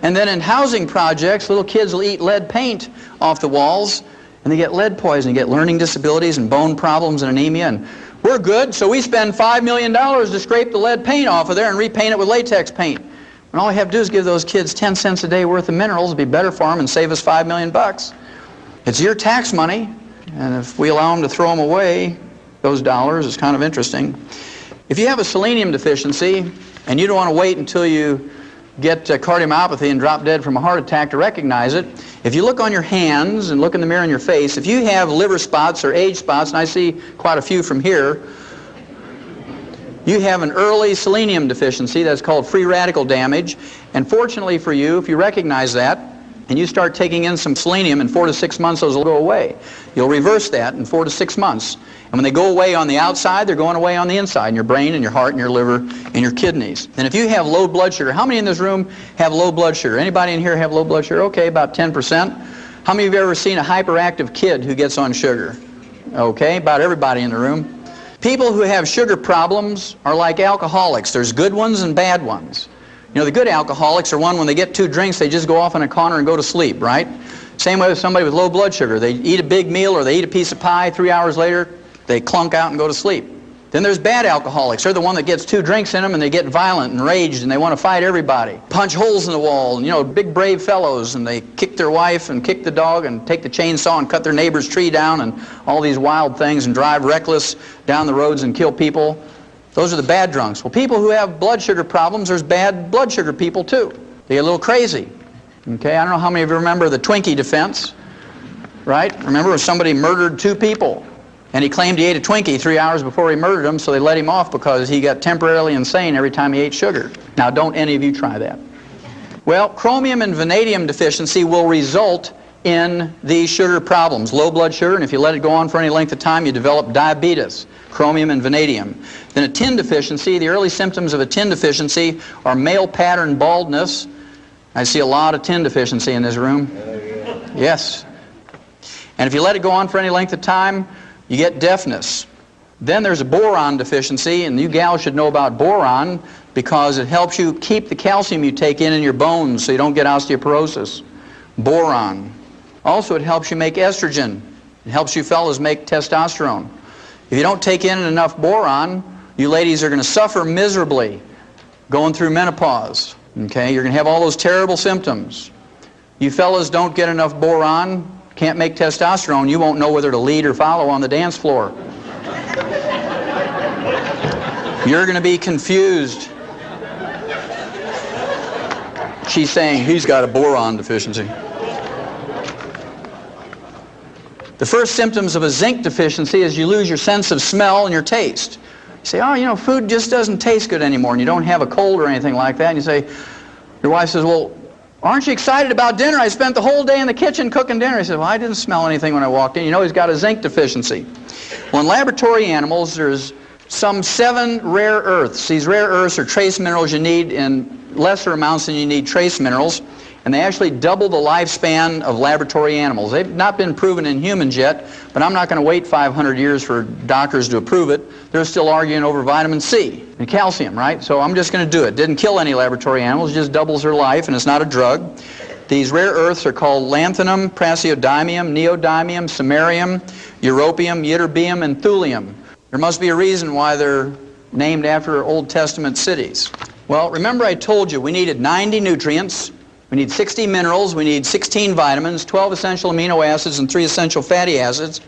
And then in housing projects, little kids will eat lead paint off the walls and they get lead poisoning, get learning disabilities and bone problems and anemia. And we're good, so we spend $5 million to scrape the lead paint off of there and repaint it with latex paint. And all we have to do is give those kids 10 cents a day worth of minerals. It'd be better for them and save us $5 million. It's your tax money, and if we allow them to throw them away, those dollars, is kind of interesting. If you have a selenium deficiency and you don't want to wait until you get cardiomyopathy and drop dead from a heart attack to recognize it. If you look on your hands and look in the mirror in your face, if you have liver spots or age spots, and I see quite a few from here, you have an early selenium deficiency. That's called free radical damage. And fortunately for you, if you recognize that and you start taking in some selenium, in 4 to 6 months those will go away. You'll reverse that in 4 to 6 months. And when they go away on the outside, they're going away on the inside, in your brain and your heart and your liver and your kidneys. And if you have low blood sugar, how many in this room have low blood sugar? Anybody in here have low blood sugar? Okay, about 10%. How many of you have ever seen a hyperactive kid who gets on sugar? Okay, about everybody in the room. People who have sugar problems are like alcoholics. There's good ones and bad ones. You know, the good alcoholics are one, when they get 2 drinks, they just go off in a corner and go to sleep, right? Same way with somebody with low blood sugar. They eat a big meal or they eat a piece of pie, 3 hours later, they clunk out and go to sleep. Then there's bad alcoholics. They're the one that gets 2 drinks in them and they get violent and raged and they want to fight everybody. Punch holes in the wall, and, you know, big brave fellows, and they kick their wife and kick the dog and take the chainsaw and cut their neighbor's tree down and all these wild things and drive reckless down the roads and kill people. Those are the bad drunks. Well, people who have blood sugar problems, there's bad blood sugar people too. They get a little crazy. Okay, I don't know how many of you remember the Twinkie defense, right? Remember when somebody murdered 2 people? And he claimed he ate a Twinkie 3 hours before he murdered them, so they let him off because he got temporarily insane every time he ate sugar. Now, don't any of you try that. Well, chromium and vanadium deficiency will result in these sugar problems. Low blood sugar, and if you let it go on for any length of time, you develop diabetes, chromium and vanadium. Then a tin deficiency, the early symptoms of a tin deficiency are male pattern baldness. I see a lot of tin deficiency in this room. Yes. And if you let it go on for any length of time, you get deafness. Then there's a boron deficiency, and you gals should know about boron because it helps you keep the calcium you take in your bones so you don't get osteoporosis. Boron. Also, it helps you make estrogen. It helps you fellas make testosterone. If you don't take in enough boron, you ladies are going to suffer miserably going through menopause. Okay, you're going to have all those terrible symptoms. You fellas don't get enough boron, can't make testosterone, you won't know whether to lead or follow on the dance floor. You're going to be confused. She's saying he's got a boron deficiency. The first symptoms of a zinc deficiency is you lose your sense of smell and your taste. You say, oh, you know, food just doesn't taste good anymore, and you don't have a cold or anything like that, and you say, your wife says, well, aren't you excited about dinner? I spent the whole day in the kitchen cooking dinner. He says, well, I didn't smell anything when I walked in. You know, he's got a zinc deficiency. Well, in laboratory animals, there's some 7 rare earths. These rare earths are trace minerals you need in lesser amounts than you need trace minerals, and they actually double the lifespan of laboratory animals. They've not been proven in humans yet, but I'm not going to wait 500 years for doctors to approve it. They're still arguing over vitamin C and calcium, right? So I'm just going to do it. Didn't kill any laboratory animals, just doubles their life, and it's not a drug. These rare earths are called lanthanum, praseodymium, neodymium, samarium, europium, ytterbium, and thulium. There must be a reason why they're named after Old Testament cities. Well, remember I told you we needed 90 nutrients, we need 60 minerals, we need 16 vitamins, 12 essential amino acids, and 3 essential fatty acids.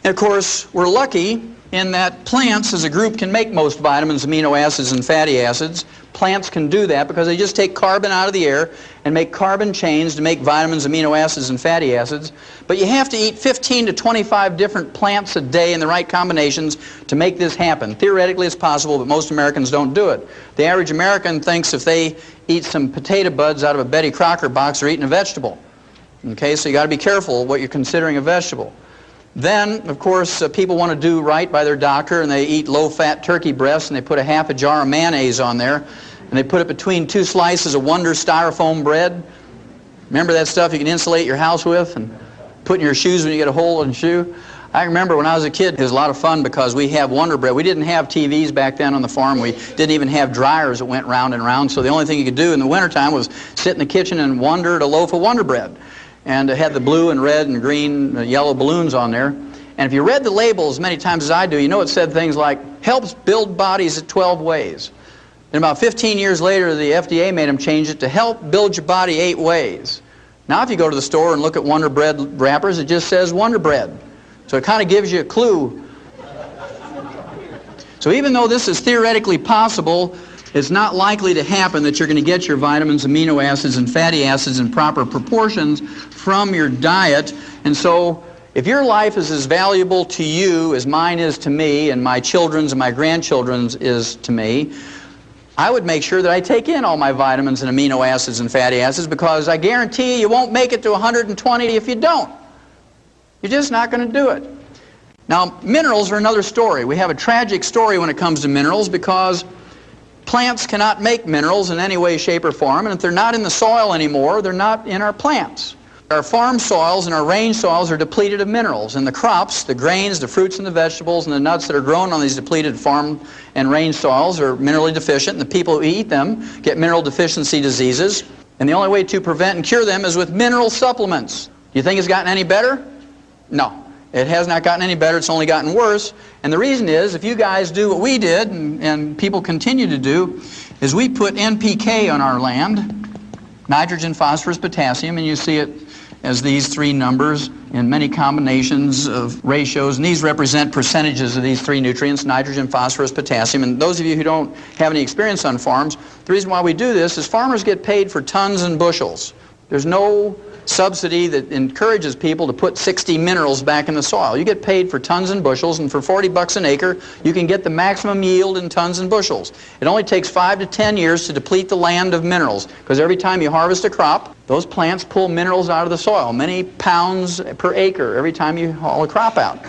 And of course, we're lucky in that plants as a group can make most vitamins, amino acids, and fatty acids. Plants can do that because they just take carbon out of the air and make carbon chains to make vitamins, amino acids, and fatty acids. But you have to eat 15 to 25 different plants a day in the right combinations to make this happen. Theoretically, it's possible, but most Americans don't do it. The average American thinks if they eat some potato buds out of a Betty Crocker box, they're eating a vegetable. Okay, so you got to be careful what you're considering a vegetable. Then, of course, people want to do right by their doctor, and they eat low-fat turkey breasts, and they put a half a jar of mayonnaise on there, and they put it between 2 slices of Wonder styrofoam bread. Remember that stuff you can insulate your house with and put in your shoes when you get a hole in the shoe? I remember when I was a kid, it was a lot of fun because we have Wonder Bread. We didn't have TVs back then on the farm. We didn't even have dryers that went round and round, so the only thing you could do in the wintertime was sit in the kitchen and wonder at a loaf of Wonder Bread. And it had the blue and red and green yellow balloons on there. And if you read the labels many times as I do, you know it said things like, helps build bodies at 12 ways. And about 15 years later, the FDA made them change it to help build your body 8 ways. Now if you go to the store and look at Wonder Bread wrappers, it just says Wonder Bread. So it kind of gives you a clue. So even though this is theoretically possible, it's not likely to happen that you're going to get your vitamins, amino acids, and fatty acids in proper proportions from your diet. And so if your life is as valuable to you as mine is to me, and my children's and my grandchildren's is to me, I would make sure that I take in all my vitamins and amino acids and fatty acids, because I guarantee you won't make it to 120 if you don't. You're just not going to do it. Now, minerals are another story. We have a tragic story when it comes to minerals, because plants cannot make minerals in any way, shape, or form, and if they're not in the soil anymore, they're not in our plants. Our farm soils and our range soils are depleted of minerals, and the crops, the grains, the fruits and the vegetables and the nuts that are grown on these depleted farm and range soils are minerally deficient, and the people who eat them get mineral deficiency diseases, and the only way to prevent and cure them is with mineral supplements. Do you think it's gotten any better? No. It has not gotten any better, it's only gotten worse. And the reason is, if you guys do what we did, and people continue to do, is we put NPK on our land, nitrogen, phosphorus, potassium, and you see it as these three numbers in many combinations of ratios, and these represent percentages of these three nutrients, nitrogen, phosphorus, potassium. And those of you who don't have any experience on farms, the reason why we do this is farmers get paid for tons and bushels. There's no subsidy that encourages people to put 60 minerals back in the soil. You get paid for tons and bushels, and for 40 bucks an acre, you can get the maximum yield in tons and bushels. It only takes 5 to 10 years to deplete the land of minerals, because every time you harvest a crop, those plants pull minerals out of the soil, many pounds per acre every time you haul a crop out.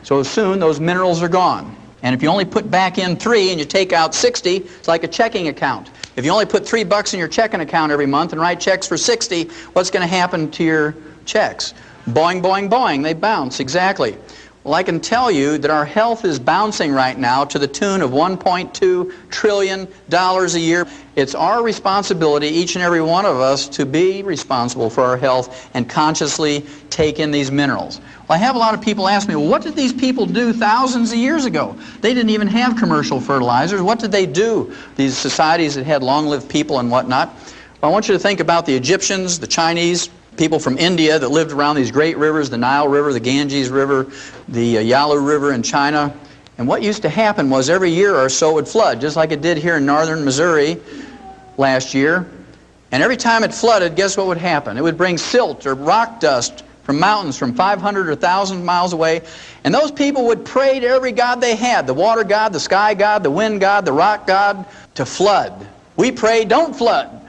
So soon those minerals are gone. And if you only put back in 3 and you take out 60, it's like a checking account. If you only put $3 in your checking account every month and write checks for 60, what's going to happen to your checks? Boing, boing, boing, they bounce, exactly. Well, I can tell you that our health is bouncing right now to the tune of $1.2 trillion a year. It's our responsibility, each and every one of us, to be responsible for our health and consciously take in these minerals. Well, I have a lot of people ask me, well, what did these people do thousands of years ago? They didn't even have commercial fertilizers. What did they do, these societies that had long-lived people and whatnot? Well, I want you to think about the Egyptians, the Chinese, people from India that lived around these great rivers, the Nile River, the Ganges River, the Yalu River in China. And what used to happen was every year or so it would flood, just like it did here in northern Missouri last year. And every time it flooded, guess what would happen? It would bring silt or rock dust from mountains from 500 or 1,000 miles away. And those people would pray to every god they had, the water god, the sky god, the wind god, the rock god, to flood. We pray, don't flood.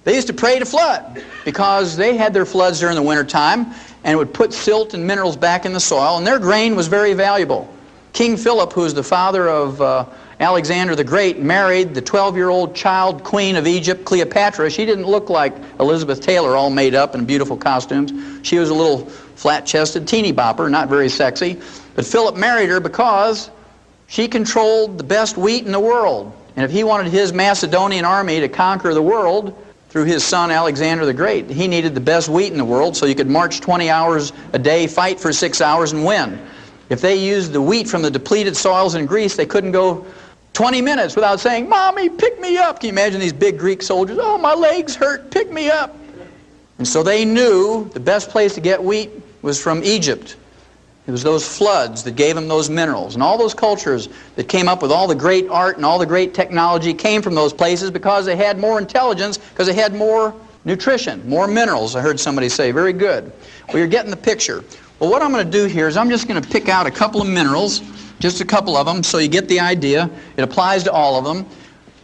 They used to pray to flood because they had their floods during the winter time, and it would put silt and minerals back in the soil, and their grain was very valuable. King Philip, who was the father of Alexander the Great, married the 12-year-old child queen of Egypt, Cleopatra. She didn't look like Elizabeth Taylor, all made up in beautiful costumes. She was a little flat-chested teeny bopper, not very sexy. But Philip married her because she controlled the best wheat in the world. And if he wanted his Macedonian army to conquer the world through his son Alexander the Great, he needed the best wheat in the world so you could march 20 hours a day, fight for 6 hours, and win. If they used the wheat from the depleted soils in Greece, they couldn't go 20 minutes without saying, "Mommy, pick me up." Can you imagine these big Greek soldiers? "Oh, my legs hurt, pick me up." And so they knew the best place to get wheat was from Egypt. It was those floods that gave them those minerals. And all those cultures that came up with all the great art and all the great technology came from those places because they had more intelligence, because they had more nutrition, more minerals, I heard somebody say. Very good. Well, you're getting the picture. Well, what I'm going to do here is I'm just going to pick out a couple of minerals, just a couple of them, so you get the idea. It applies to all of them.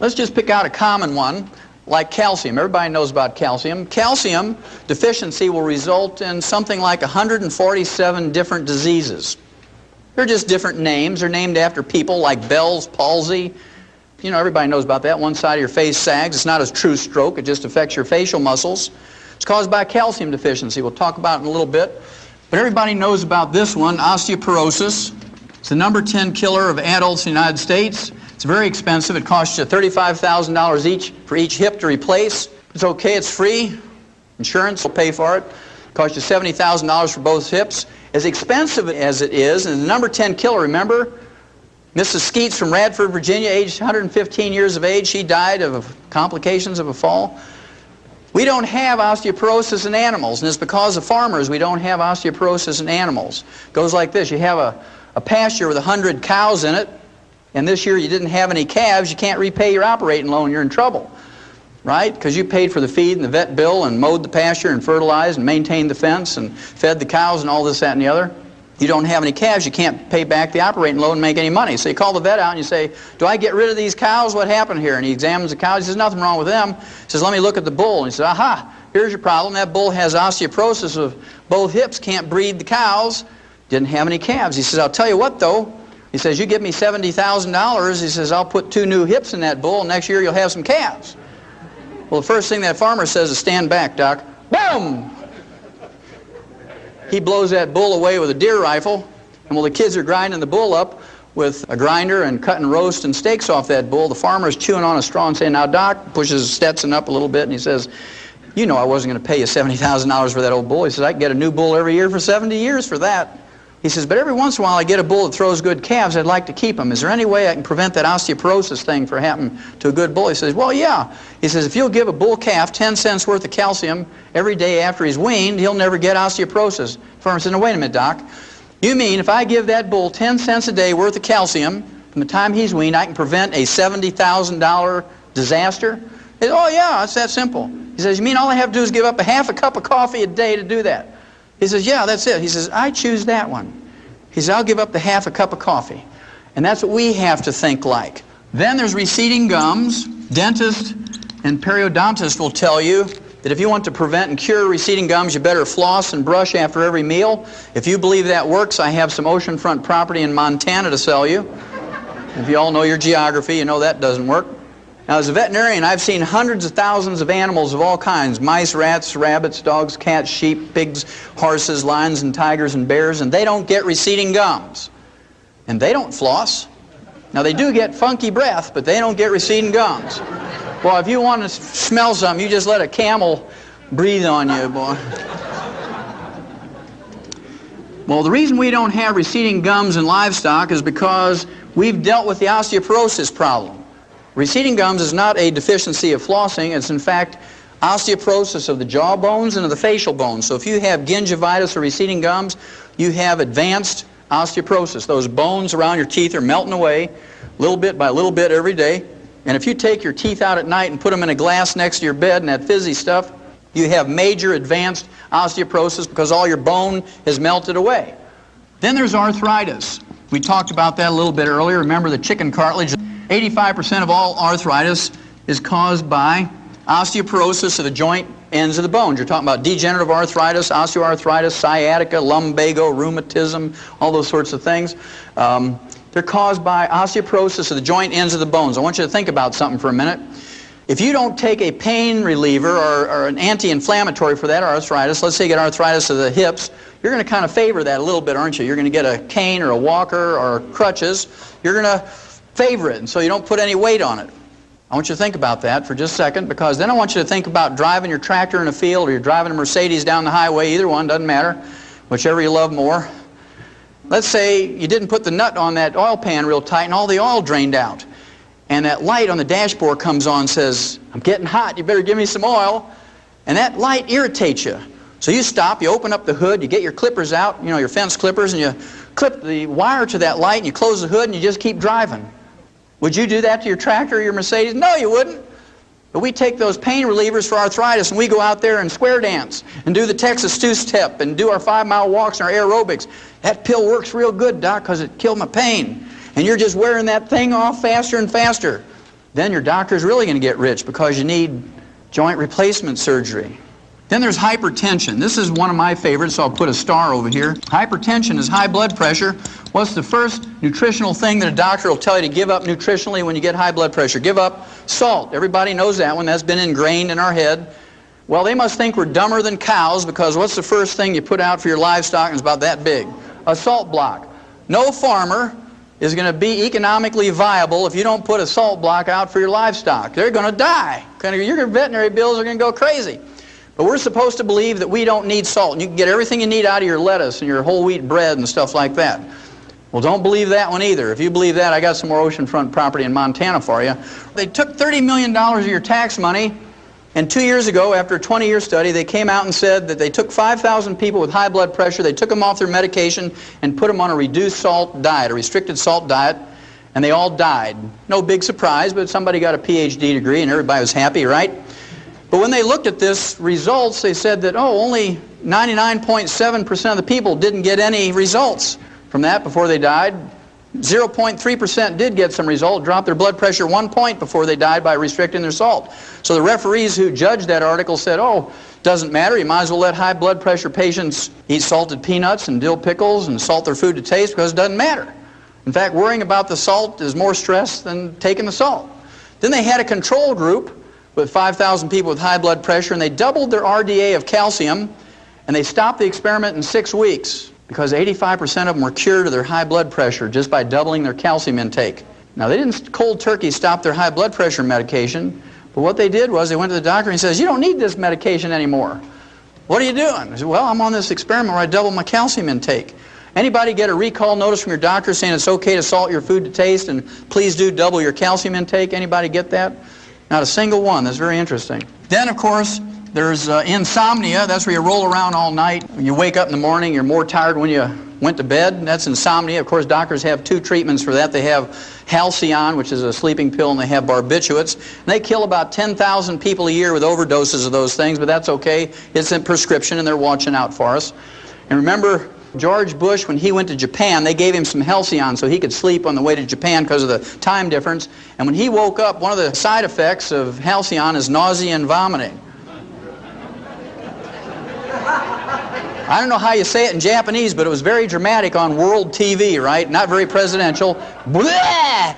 Let's just pick out a common one, like calcium. Everybody knows about calcium. Calcium deficiency will result in something like 147 different diseases. They're just different names. They're named after people like Bell's palsy. You know, everybody knows about that. One side of your face sags. It's not a true stroke. It just affects your facial muscles. It's caused by calcium deficiency. We'll talk about it in a little bit. But everybody knows about this one, osteoporosis. It's the number 10 killer of adults in the United States. It's very expensive. It costs you $35,000 each for each hip to replace. It's okay. It's free. Insurance will pay for it. It costs you $70,000 for both hips. As expensive as it is, and the number 10 killer, remember, Mrs. Skeets from Radford, Virginia, aged 115 years of age, she died of complications of a fall. We don't have osteoporosis in animals, and it's because of farmers we don't have osteoporosis in animals. It goes like this. You have a pasture with 100 cows in it, and this year you didn't have any calves, you can't repay your operating loan, you're in trouble. Right? Because you paid for the feed and the vet bill and mowed the pasture and fertilized and maintained the fence and fed the cows and all this, that, and the other. You don't have any calves, you can't pay back the operating loan and make any money. So you call the vet out and you say, do I get rid of these cows? What happened here? And he examines the cows. He says, nothing wrong with them. He says, let me look at the bull. And he says, aha, here's your problem. That bull has osteoporosis of both hips, can't breed the cows, didn't have any calves. He says, I'll tell you what though. He says, you give me $70,000. He says, I'll put 2 new hips in that bull and next year you'll have some calves. Well, the first thing that farmer says is, stand back, Doc. Boom! He blows that bull away with a deer rifle, and while the kids are grinding the bull up with a grinder and cutting roast and steaks off that bull, the farmer is chewing on a straw and saying, now, Doc, pushes Stetson up a little bit, and he says, you know I wasn't going to pay you $70,000 for that old bull. He says, I can get a new bull every year for 70 years for that. He says, but every once in a while I get a bull that throws good calves, I'd like to keep them. Is there any way I can prevent that osteoporosis thing from happening to a good bull? He says, well, yeah. He says, if you'll give a bull calf 10 cents worth of calcium every day after he's weaned, he'll never get osteoporosis. The farmer says, no, wait a minute, Doc. You mean if I give that bull 10 cents a day worth of calcium from the time he's weaned, I can prevent a $70,000 disaster? He says, oh, yeah, it's that simple. He says, you mean all I have to do is give up a half a cup of coffee a day to do that? He says, yeah, that's it. He says, I choose that one. He says, I'll give up the half a cup of coffee. And that's what we have to think like. Then there's receding gums. Dentists and periodontists will tell you that if you want to prevent and cure receding gums, you better floss and brush after every meal. If you believe that works, I have some oceanfront property in Montana to sell you. If you all know your geography, you know that doesn't work. Now, as a veterinarian, I've seen hundreds of thousands of animals of all kinds, mice, rats, rabbits, dogs, cats, sheep, pigs, horses, lions, and tigers, and bears, and they don't get receding gums. And they don't floss. Now, they do get funky breath, but they don't get receding gums. Well, if you want to smell something, you just let a camel breathe on you, boy. Well, the reason we don't have receding gums in livestock is because we've dealt with the osteoporosis problem. Receding gums is not a deficiency of flossing. It's in fact osteoporosis of the jaw bones and of the facial bones. So if you have gingivitis or receding gums, you have advanced osteoporosis. Those bones around your teeth are melting away little bit by little bit every day. And if you take your teeth out at night and put them in a glass next to your bed and that fizzy stuff, you have major advanced osteoporosis because all your bone has melted away. Then there's arthritis. We talked about that a little bit earlier. Remember the chicken cartilage? 85% of all arthritis is caused by osteoporosis of the joint ends of the bones. You're talking about degenerative arthritis, osteoarthritis, sciatica, lumbago, rheumatism, all those sorts of things. They're caused by osteoporosis of the joint ends of the bones. I want you to think about something for a minute. If you don't take a pain reliever or an anti-inflammatory for that arthritis, let's say you get arthritis of the hips, you're going to kind of favor that a little bit, aren't you? You're going to get a cane or a walker or crutches. You're going to favor it, and so you don't put any weight on it. I want you to think about that for just a second, because then I want you to think about driving your tractor in a field or you're driving a Mercedes down the highway. Either one, doesn't matter, whichever you love more. Let's say you didn't put the nut on that oil pan real tight and all the oil drained out. And that light on the dashboard comes on and says, I'm getting hot, you better give me some oil. And that light irritates you. So you stop, you open up the hood, you get your clippers out, you know, your fence clippers, and you clip the wire to that light and you close the hood and you just keep driving. Would you do that to your tractor or your Mercedes? No, you wouldn't. But we take those pain relievers for arthritis and we go out there and square dance and do the Texas two-step and do our 5-mile walks and our aerobics. That pill works real good, Doc, because it killed my pain. And you're just wearing that thing off faster and faster. Then your doctor's really going to get rich because you need joint replacement surgery. Then there's hypertension. This is one of my favorites, so I'll put a star over here. Hypertension is high blood pressure. What's the first nutritional thing that a doctor will tell you to give up nutritionally when you get high blood pressure? Give up salt. Everybody knows that one. That's been ingrained in our head. Well, they must think we're dumber than cows, because what's the first thing you put out for your livestock? It's about that big. A salt block. No farmer is going to be economically viable if you don't put a salt block out for your livestock. They're going to die. Your veterinary bills are going to go crazy. But we're supposed to believe that we don't need salt, and you can get everything you need out of your lettuce and your whole wheat bread and stuff like that. Well, don't believe that one either. If you believe that, I got some more oceanfront property in Montana for you. They took $30 million of your tax money, and 2 years ago, after a 20-year study, they came out and said that they took 5,000 people with high blood pressure, they took them off their medication and put them on a reduced salt diet, a restricted salt diet, and they all died. No big surprise, but somebody got a PhD degree and everybody was happy, right? But when they looked at this results, they said that, oh, only 99.7% of the people didn't get any results from that before they died. 0.3% did get some result, dropped their blood pressure 1 point before they died by restricting their salt. So the referees who judged that article said, oh, doesn't matter, you might as well let high blood pressure patients eat salted peanuts and dill pickles and salt their food to taste because it doesn't matter. In fact, worrying about the salt is more stress than taking the salt. Then they had a control group with 5,000 people with high blood pressure, and they doubled their RDA of calcium, and they stopped the experiment in 6 weeks because 85% of them were cured of their high blood pressure just by doubling their calcium intake. Now, they didn't cold turkey stop their high blood pressure medication, but what they did was they went to the doctor and he says, you don't need this medication anymore. What are you doing? I said, well, I'm on this experiment where I double my calcium intake. Anybody get a recall notice from your doctor saying it's okay to salt your food to taste and please do double your calcium intake? Anybody get that? Not a single one. That's very interesting. Then, of course, there's insomnia. That's where you roll around all night. When you wake up in the morning, you're more tired when you went to bed. That's insomnia. Of course, doctors have 2 treatments for that. They have Halcyon, which is a sleeping pill, and they have barbiturates. And they kill about 10,000 people a year with overdoses of those things, but that's okay. It's a prescription, and they're watching out for us. And remember, George Bush, when he went to Japan, they gave him some Halcyon so he could sleep on the way to Japan because of the time difference. And when he woke up, one of the side effects of Halcyon is nausea and vomiting. I don't know how you say it in Japanese, but it was very dramatic on world TV, right? Not very presidential. Blah!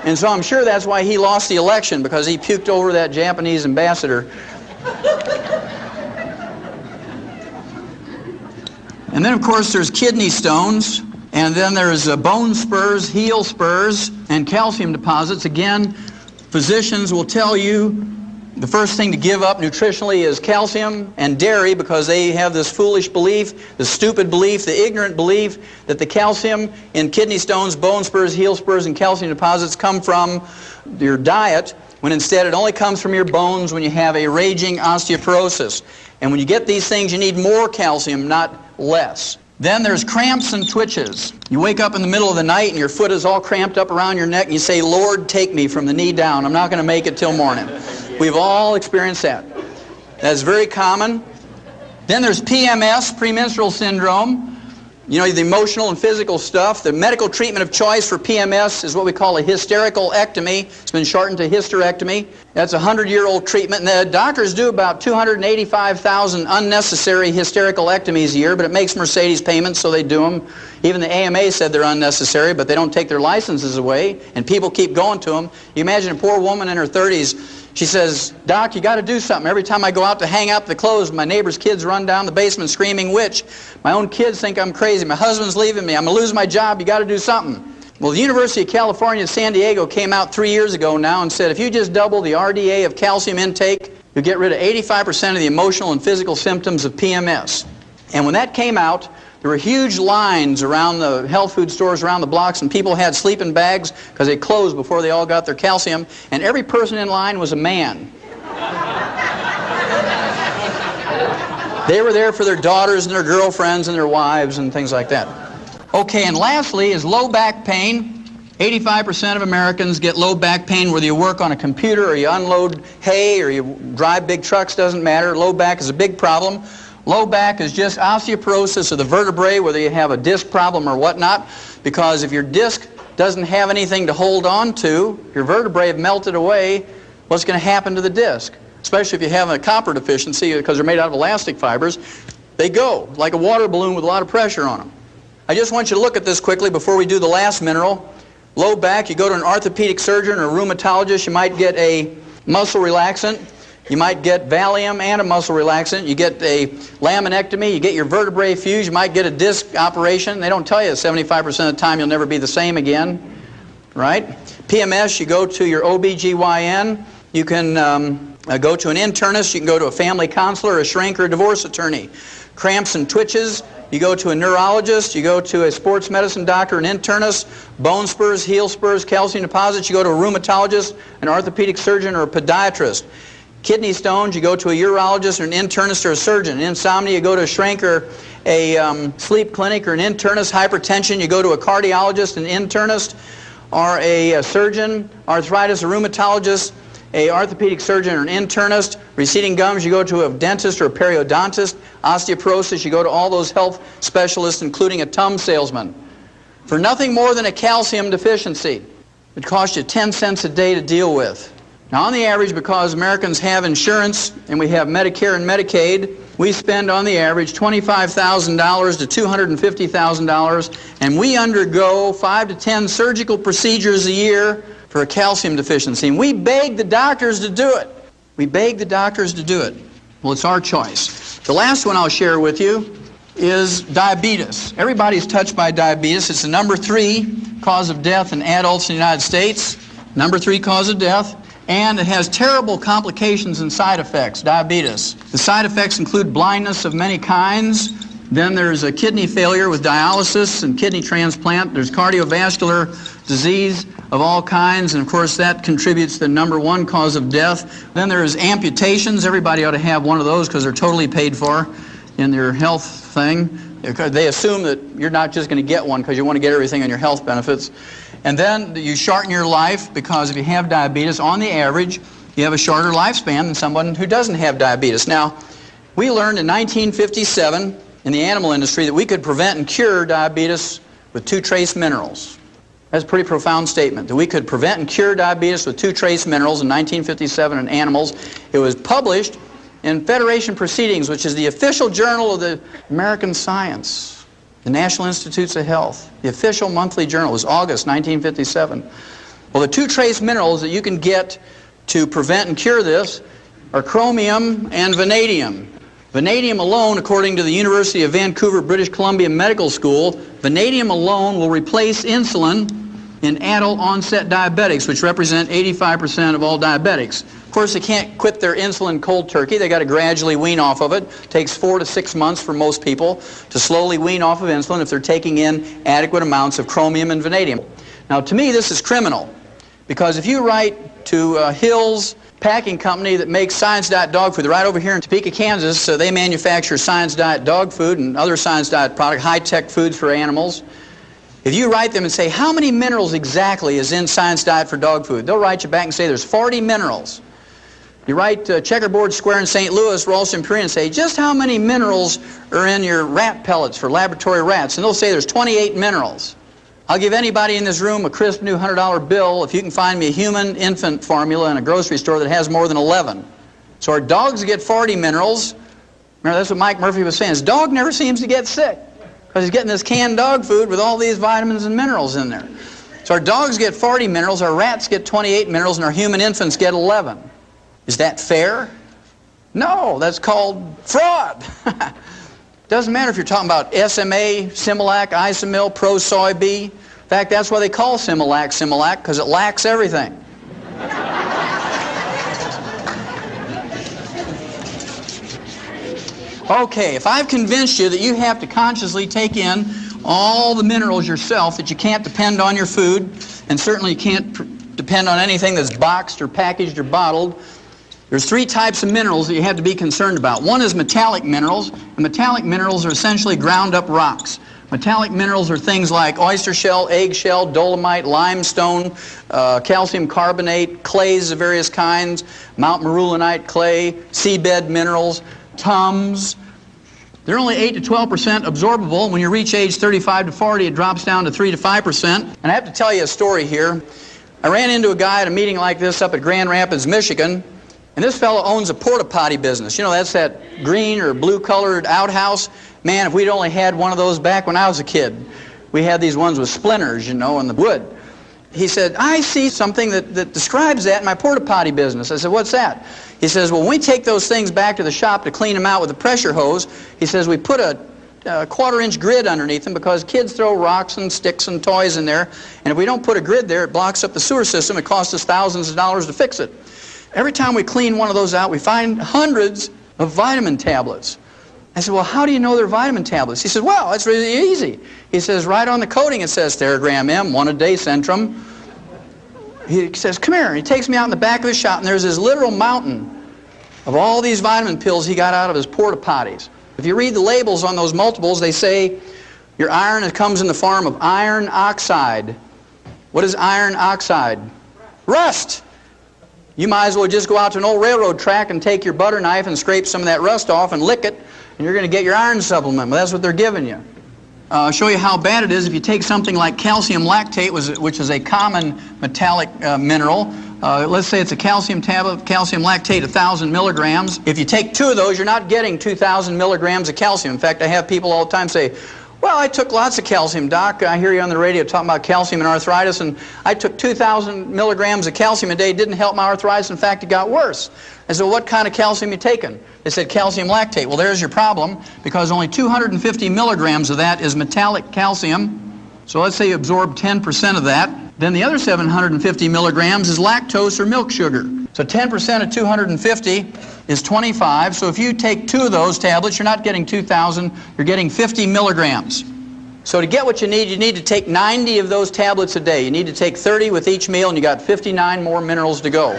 And so I'm sure that's why he lost the election, because he puked over that Japanese ambassador. And then, of course, there's kidney stones, and then there's bone spurs, heel spurs, and calcium deposits. Again, physicians will tell you the first thing to give up nutritionally is calcium and dairy, because they have this foolish belief, the stupid belief, the ignorant belief that the calcium in kidney stones, bone spurs, heel spurs, and calcium deposits come from your diet, when instead it only comes from your bones when you have a raging osteoporosis. And when you get these things, you need more calcium, not less. Then there's cramps and twitches. You wake up in the middle of the night and your foot is all cramped up around your neck and you say, Lord, take me from the knee down. I'm not going to make it till morning. We've all experienced that. That's very common. Then there's PMS, premenstrual syndrome. You know, the emotional and physical stuff. The medical treatment of choice for PMS is what we call a hysterical ectomy. It's been shortened to hysterectomy. That's a 100-year-old treatment. And the doctors do about 285,000 unnecessary hysterical ectomies a year, but it makes Mercedes payments, so they do them. Even the AMA said they're unnecessary, but they don't take their licenses away, and people keep going to them. You imagine a poor woman in her 30s. She says, Doc, you got to do something. Every time I go out to hang up the clothes, my neighbor's kids run down the basement screaming witch. My own kids think I'm crazy. My husband's leaving me. I'm going to lose my job. You got to do something. Well, the University of California, San Diego came out 3 years ago now and said if you just double the RDA of calcium intake, you'll get rid of 85% of the emotional and physical symptoms of PMS. And when that came out, there were huge lines around the health food stores around the blocks, and people had sleeping bags because they closed before they all got their calcium, and every person in line was a man. They were there for their daughters and their girlfriends and their wives and things like that. Okay, and lastly is low back pain. 85% of Americans get low back pain whether you work on a computer or you unload hay or you drive big trucks, doesn't matter. Low back is a big problem. Low back is just osteoporosis of the vertebrae, whether you have a disc problem or whatnot, because if your disc doesn't have anything to hold on to, your vertebrae have melted away, what's going to happen to the disc? Especially if you have a copper deficiency, because they're made out of elastic fibers, they go like a water balloon with a lot of pressure on them. I just want you to look at this quickly before we do the last mineral. Low back, you go to an orthopedic surgeon or a rheumatologist, you might get a muscle relaxant. You might get Valium and a muscle relaxant. You get a laminectomy. You get your vertebrae fused. You might get a disc operation. They don't tell you 75% of the time you'll never be the same again, right? PMS, you go to your OBGYN. You can go to an internist. You can go to a family counselor, a shrink, or a divorce attorney. Cramps and twitches, you go to a neurologist. You go to a sports medicine doctor, an internist. Bone spurs, heel spurs, calcium deposits, you go to a rheumatologist, an orthopedic surgeon, or a podiatrist. Kidney stones, you go to a urologist or an internist or a surgeon. Insomnia, you go to a shrink or a sleep clinic or an internist. Hypertension, you go to a cardiologist, an internist. are a surgeon, arthritis, a rheumatologist, a orthopedic surgeon or an internist. Receding gums, you go to a dentist or a periodontist. Osteoporosis, you go to all those health specialists, including a Tum salesman. For nothing more than a calcium deficiency. It costs you 10 cents a day to deal with. Now, on the average, because Americans have insurance and we have Medicare and Medicaid, we spend on the average $25,000 to $250,000, and we undergo 5 to 10 surgical procedures a year for a calcium deficiency. And we beg the doctors to do it. We beg the doctors to do it. Well, it's our choice. The last one I'll share with you is diabetes. Everybody's touched by diabetes. It's the number 3 cause of death in adults in the United States. Number 3 cause of death. And it has terrible complications and side effects, diabetes. The side effects include blindness of many kinds. Then there's a kidney failure with dialysis and kidney transplant. There's cardiovascular disease of all kinds, and of course that contributes to the number 1 cause of death. Then there's amputations. Everybody ought to have one of those because they're totally paid for in their health thing. They assume that you're not just going to get one because you want to get everything on your health benefits. And then you shorten your life because if you have diabetes, on the average, you have a shorter lifespan than someone who doesn't have diabetes. Now, we learned in 1957 in the animal industry that we could prevent and cure diabetes with 2 trace minerals. That's a pretty profound statement, that we could prevent and cure diabetes with 2 trace minerals in 1957 in animals. It was published in Federation Proceedings, which is the official journal of the American Science. The National Institutes of Health, the official monthly journal, was August 1957. Well, the 2 trace minerals that you can get to prevent and cure this are chromium and vanadium. Vanadium alone, according to the University of Vancouver, British Columbia Medical School, vanadium alone will replace insulin in adult onset diabetics, which represent 85% of all diabetics. Of course, they can't quit their insulin cold turkey. They got to gradually wean off of it. It takes 4 to 6 months for most people to slowly wean off of insulin if they're taking in adequate amounts of chromium and vanadium. Now, to me, this is criminal, because if you write to Hill's packing company that makes Science Diet dog food, they're right over here in Topeka, Kansas, so they manufacture Science Diet dog food and other Science Diet product, high-tech foods for animals. If you write them and say, how many minerals exactly is in Science Diet for dog food? They'll write you back and say there's 40 minerals. You write Checkerboard Square in St. Louis, Ralston, Purina, and say, just how many minerals are in your rat pellets for laboratory rats? And they'll say there's 28 minerals. I'll give anybody in this room a crisp new $100 bill if you can find me a human infant formula in a grocery store that has more than 11. So our dogs get 40 minerals. Remember, that's what Mike Murphy was saying. His dog never seems to get sick because he's getting this canned dog food with all these vitamins and minerals in there. So our dogs get 40 minerals, our rats get 28 minerals, and our human infants get 11. Is that fair? No, that's called fraud. Doesn't matter if you're talking about SMA, Similac, Isomil, Pro-Soy-B. In fact, that's why they call Similac Similac, because it lacks everything. Okay, if I've convinced you that you have to consciously take in all the minerals yourself, that you can't depend on your food, and certainly you can't depend on anything that's boxed or packaged or bottled, there's 3 types of minerals that you have to be concerned about. One is metallic minerals, and metallic minerals are essentially ground up rocks. Metallic minerals are things like oyster shell, egg shell, dolomite, limestone, calcium carbonate, clays of various kinds, Mount Marulanite clay, seabed minerals, tums. They're only 8 to 12% absorbable. When you reach age 35 to 40, it drops down to 3 to 5%. And I have to tell you a story here. I ran into a guy at a meeting like this up at Grand Rapids, Michigan. And this fellow owns a porta-potty business. You know, that's that green or blue-colored outhouse. Man, if we'd only had one of those back when I was a kid. We had these ones with splinters, you know, in the wood. He said, I see something that describes that in my porta-potty business. I said, what's that? He says, well, when we take those things back to the shop to clean them out with a pressure hose, he says, we put a 1/4-inch grid underneath them because kids throw rocks and sticks and toys in there. And if we don't put a grid there, it blocks up the sewer system. It costs us thousands of dollars to fix it. Every time we clean one of those out, we find hundreds of vitamin tablets. I said, well, how do you know they're vitamin tablets? He said, well, it's really easy. He says, right on the coating it says Theragram M, 1 a day Centrum. He says, come here. And he takes me out in the back of the shop, and there's this literal mountain of all these vitamin pills he got out of his porta-potties. If you read the labels on those multiples, they say your iron comes in the form of iron oxide. What is iron oxide? Rust. You might as well just go out to an old railroad track and take your butter knife and scrape some of that rust off and lick it, and you're going to get your iron supplement. Well, that's what they're giving you. I'll show you how bad it is if you take something like calcium lactate, which is a common metallic mineral. Let's say it's a calcium tablet, calcium lactate, 1,000 milligrams. If you take 2 of those, you're not getting 2,000 milligrams of calcium. In fact, I have people all the time say, well, I took lots of calcium, Doc. I hear you on the radio talking about calcium and arthritis, and I took 2,000 milligrams of calcium a day. It didn't help my arthritis. In fact, it got worse. I said, what kind of calcium you taking? They said calcium lactate. Well, there's your problem, because only 250 milligrams of that is metallic calcium. So let's say you absorb 10% of that. Then the other 750 milligrams is lactose or milk sugar. So 10% of 250 is 25. So if you take 2 of those tablets, you're not getting 2,000, you're getting 50 milligrams. So to get what you need to take 90 of those tablets a day. You need to take 30 with each meal, and you got 59 more minerals to go.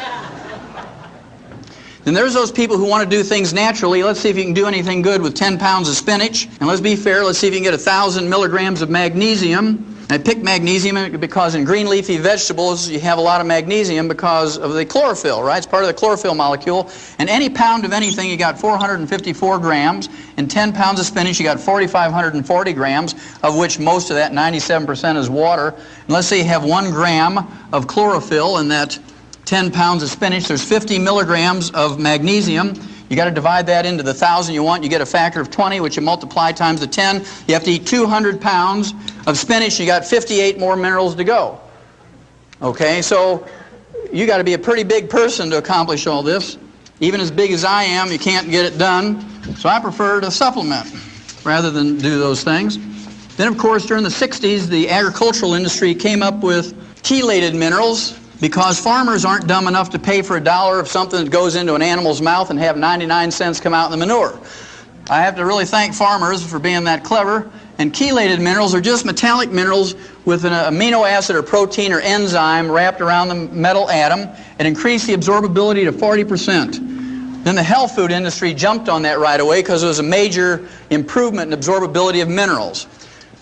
Then there's those people who want to do things naturally. Let's see if you can do anything good with 10 pounds of spinach. And let's be fair, let's see if you can get 1,000 milligrams of magnesium. I picked magnesium because in green leafy vegetables you have a lot of magnesium because of the chlorophyll, right? It's part of the chlorophyll molecule. And any pound of anything, you got 454 grams. In 10 pounds of spinach, you got 4,540 grams, of which most of that, 97%, is water. And let's say you have 1 gram of chlorophyll in that 10 pounds of spinach. There's 50 milligrams of magnesium. You got to divide that into the 1,000 you want. You get a factor of 20, which you multiply times the 10. You have to eat 200 pounds of spinach. You got 58 more minerals to go. Okay, so you got to be a pretty big person to accomplish all this. Even as big as I am, you can't get it done. So I prefer to supplement rather than do those things. Then, of course, during the 60s, the agricultural industry came up with chelated minerals, because farmers aren't dumb enough to pay for $1 of something that goes into an animal's mouth and have 99 cents come out in the manure. I have to really thank farmers for being that clever. And chelated minerals are just metallic minerals with an amino acid or protein or enzyme wrapped around the metal atom. It increased the absorbability to 40%. Then the health food industry jumped on that right away because it was a major improvement in absorbability of minerals.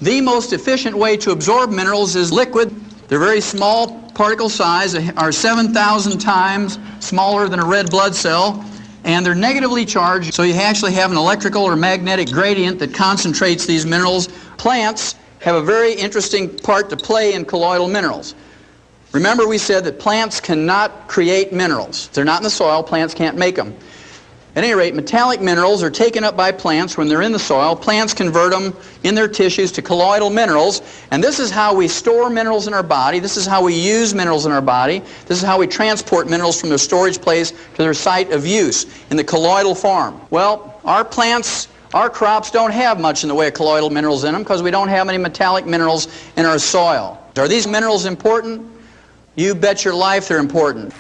The most efficient way to absorb minerals is liquid. They're very small particle size, are 7,000 times smaller than a red blood cell, and they're negatively charged, so you actually have an electrical or magnetic gradient that concentrates these minerals. Plants have a very interesting part to play in colloidal minerals. Remember, we said that plants cannot create minerals. If they're not in the soil, plants can't make them. At any rate, metallic minerals are taken up by plants when they're in the soil. Plants convert them in their tissues to colloidal minerals, and this is how we store minerals in our body. This is how we use minerals in our body. This is how we transport minerals from their storage place to their site of use in the colloidal form. Well, our plants, our crops don't have much in the way of colloidal minerals in them because we don't have any metallic minerals in our soil. Are these minerals important? You bet your life they're important.